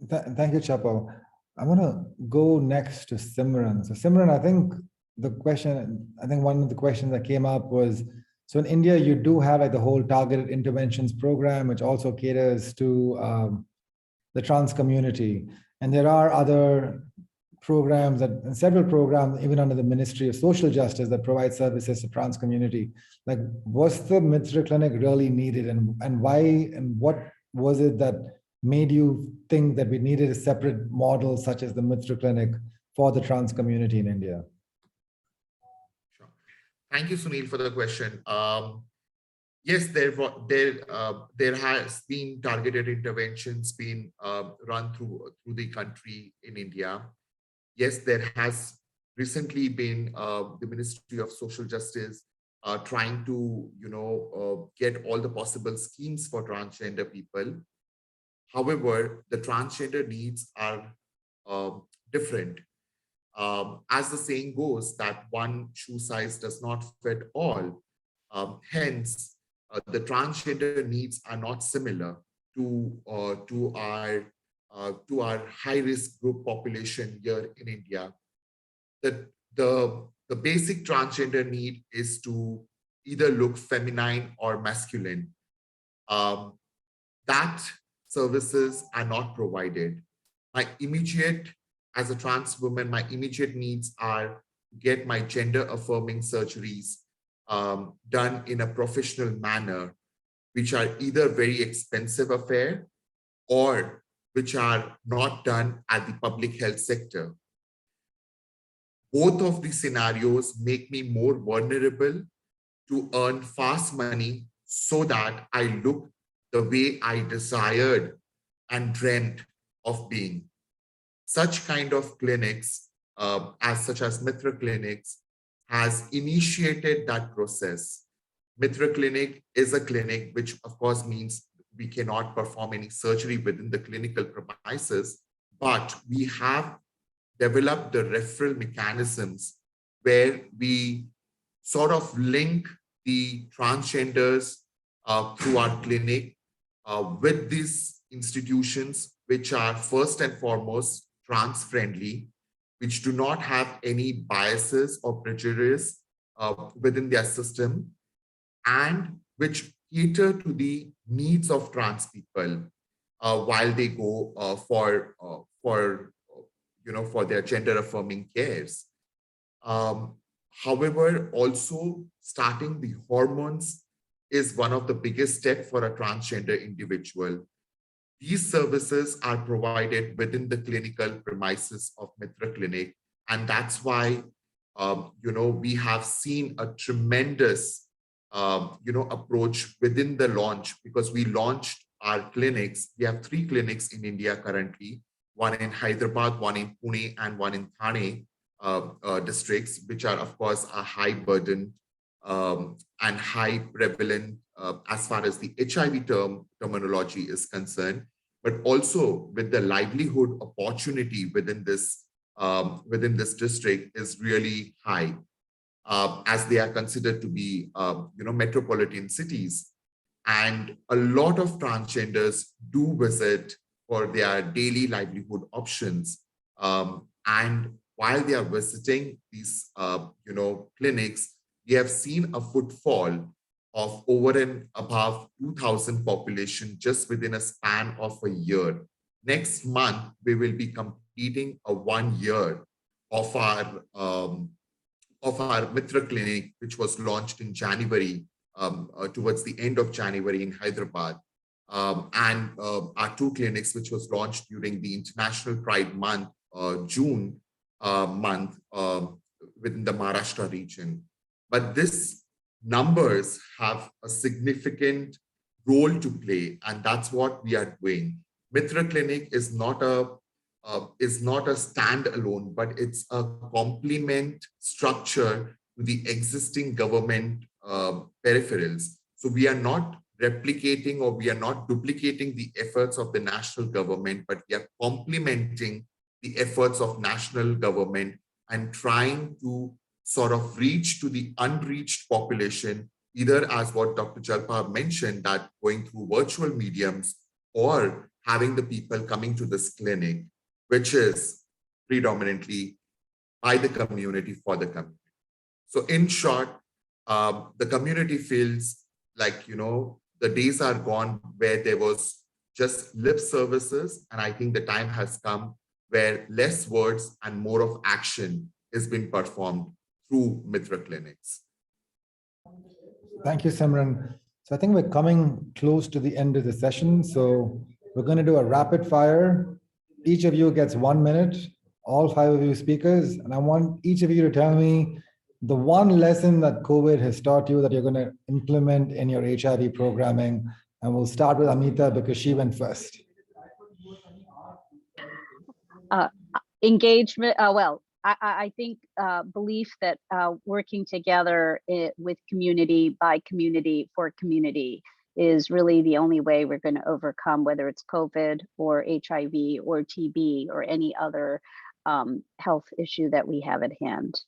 Thank you, Chapo. I want to go next to Simran. So Simran, I think one of the questions that came up was, so in India, you do have like the whole targeted interventions program, which also caters to the trans community. And there are other programs and several programs, even under the Ministry of Social Justice, that provide services to trans community. Like, was the Mitr Clinic really needed, and why, and what was it that made you think that we needed a separate model such as the Mitr Clinic for the trans community in India? Sure. Thank you, Sunil, for the question. Yes, there has been targeted interventions being run through the country in India. Yes, there has recently been the Ministry of Social Justice trying to, get all the possible schemes for transgender people. However, the transgender needs are different. As the saying goes, that one shoe size does not fit all. Hence, the transgender needs are not similar to our high-risk group population here in India. The basic transgender need is to either look feminine or masculine. That services are not provided. As a trans woman, my immediate needs are to get my gender-affirming surgeries done in a professional manner, which are either very expensive affair or which are not done at the public health sector. Both of these scenarios make me more vulnerable to earn fast money so that I look the way I desired and dreamt of being. Such kind of clinics, such as Mitr Clinics, has initiated that process. Mitr Clinic is a clinic, which of course means we cannot perform any surgery within the clinical premises, but we have developed the referral mechanisms where we sort of link the transgenders through our clinic with these institutions, which are first and foremost trans-friendly, which do not have any biases or prejudice within their system, and which cater to the needs of trans people while they go for their gender-affirming cares. However, also starting the hormones is one of the biggest steps for a transgender individual. These services are provided within the clinical premises of Mitr Clinic, and that's why we have seen a tremendous approach within the launch, because we launched our clinics. We have 3 clinics in India currently, one in Hyderabad, one in Pune, and one in Thane districts, which are of course a high burden and high prevalent as far as the HIV terminology is concerned, but also with the livelihood opportunity within this district is really high, as they are considered to be metropolitan cities. And a lot of transgenders do visit for their daily livelihood options. And while they are visiting these clinics, we have seen a footfall of over and above 2,000 population just within a span of a year. Next month, we will be completing a 1 year of our Mitr Clinic, which was launched in January, towards the end of January in Hyderabad. And our 2 clinics, which was launched during the International Pride Month, June month, within the Maharashtra region. But these numbers have a significant role to play, and that's what we are doing. Mitr Clinic is not a standalone, but it's a complement structure to the existing government peripherals. So we are not replicating or we are not duplicating the efforts of the national government, but we are complementing the efforts of national government and trying to sort of reach to the unreached population, either as what Dr. Jalpa mentioned, that going through virtual mediums or having the people coming to this clinic, which is predominantly by the community for the community. So in short, the community feels like, the days are gone where there was just lip services. And I think the time has come where less words and more of action is being performed through Mitr clinics. Thank you, Simran. So I think we're coming close to the end of the session. So we're going to do a rapid fire. Each of you gets 1 minute, all 5 of you speakers. And I want each of you to tell me the one lesson that COVID has taught you that you're going to implement in your HIV programming. And we'll start with Amita because she went first. Engagement, I think belief that working together with community, by community, for community is really the only way we're going to overcome, whether it's COVID or HIV or TB or any other health issue that we have at hand.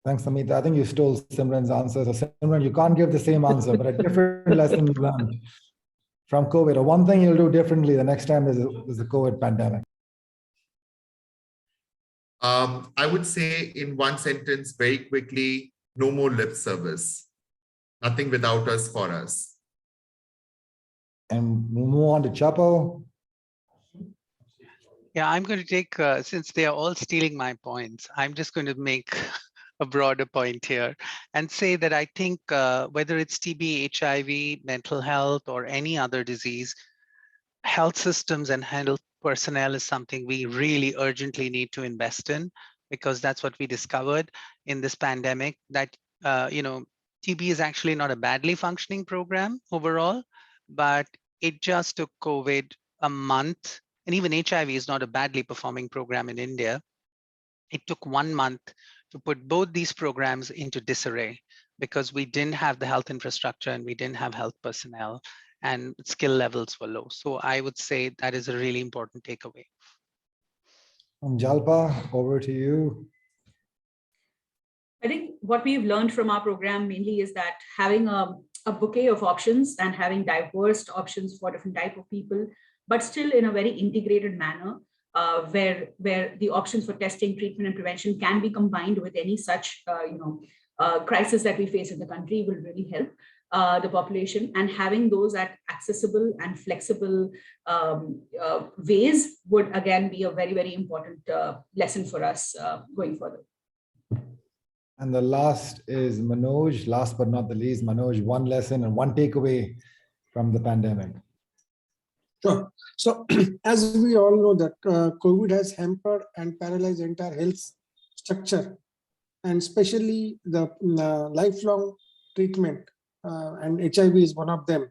Thanks, Amita. I think you stole Simran's answer. So Simran, you can't give the same answer, but a different lesson you learned from COVID, or one thing you'll do differently the next time there's a COVID pandemic. I would say in one sentence, very quickly, no more lip service. Nothing without us for us. And we'll move on to Chapo. Yeah, I'm going to take, since they are all stealing my points, I'm just going to make a broader point here and say that I think whether it's TB, HIV, mental health, or any other disease, health systems and health personnel is something we really urgently need to invest in, because that's what we discovered in this pandemic, that TB is actually not a badly functioning program overall, but it just took COVID a month, and even HIV is not a badly performing program in India. It took 1 month to put both these programs into disarray because we didn't have the health infrastructure and we didn't have health personnel, and skill levels were low. So I would say that is a really important takeaway. Jalpa, over to you. I think what we've learned from our program mainly is that having a bouquet of options and having diverse options for different type of people, but still in a very integrated manner, where the options for testing, treatment, and prevention can be combined with any such crisis that we face in the country will really help the population, and having those at accessible and flexible ways would again be a very, very important lesson for us going further. And the last is Manoj, last but not the least. Manoj, one lesson and one takeaway from the pandemic. Sure. So as we all know that COVID has hampered and paralyzed the entire health structure, and especially the lifelong treatment, and HIV is one of them.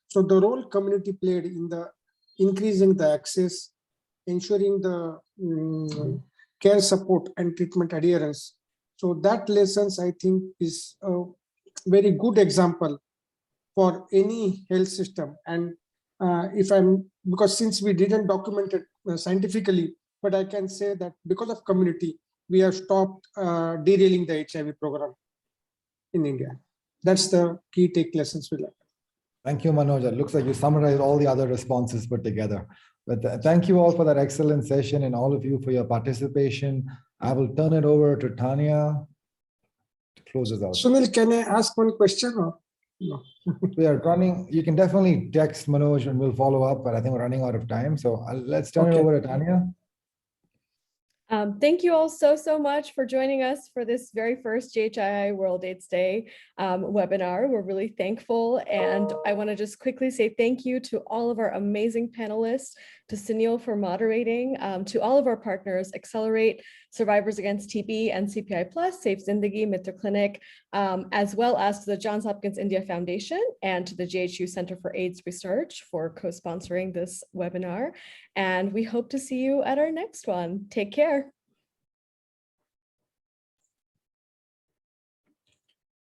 So the role community played in the increasing the access, ensuring the care support and treatment adherence. So that lessons, I think, is a very good example for any health system. And because since we didn't document it scientifically, but I can say that because of community, we have stopped derailing the HIV program in India. That's the key take lessons we learned. Thank you, Manoj. It looks like you summarized all the other responses put together. But thank you all for that excellent session and all of you for your participation. I will turn it over to Tanya to close us out. Sunil, can I ask one question or no? We are running. You can definitely text Manoj and we'll follow up, but I think we're running out of time. So let's turn it over to Tanya. Thank you all so much for joining us for this very first JHII World AIDS Day webinar. We're really thankful. And I want to just quickly say thank you to all of our amazing panelists, to Sunil for moderating, to all of our partners, Accelerate, Survivors Against TB, and CPI Plus, Safe Zindagi, Mitr Clinic, as well as to the Johns Hopkins India Foundation and to the JHII Center for AIDS Research for co-sponsoring this webinar. And we hope to see you at our next one. Take care.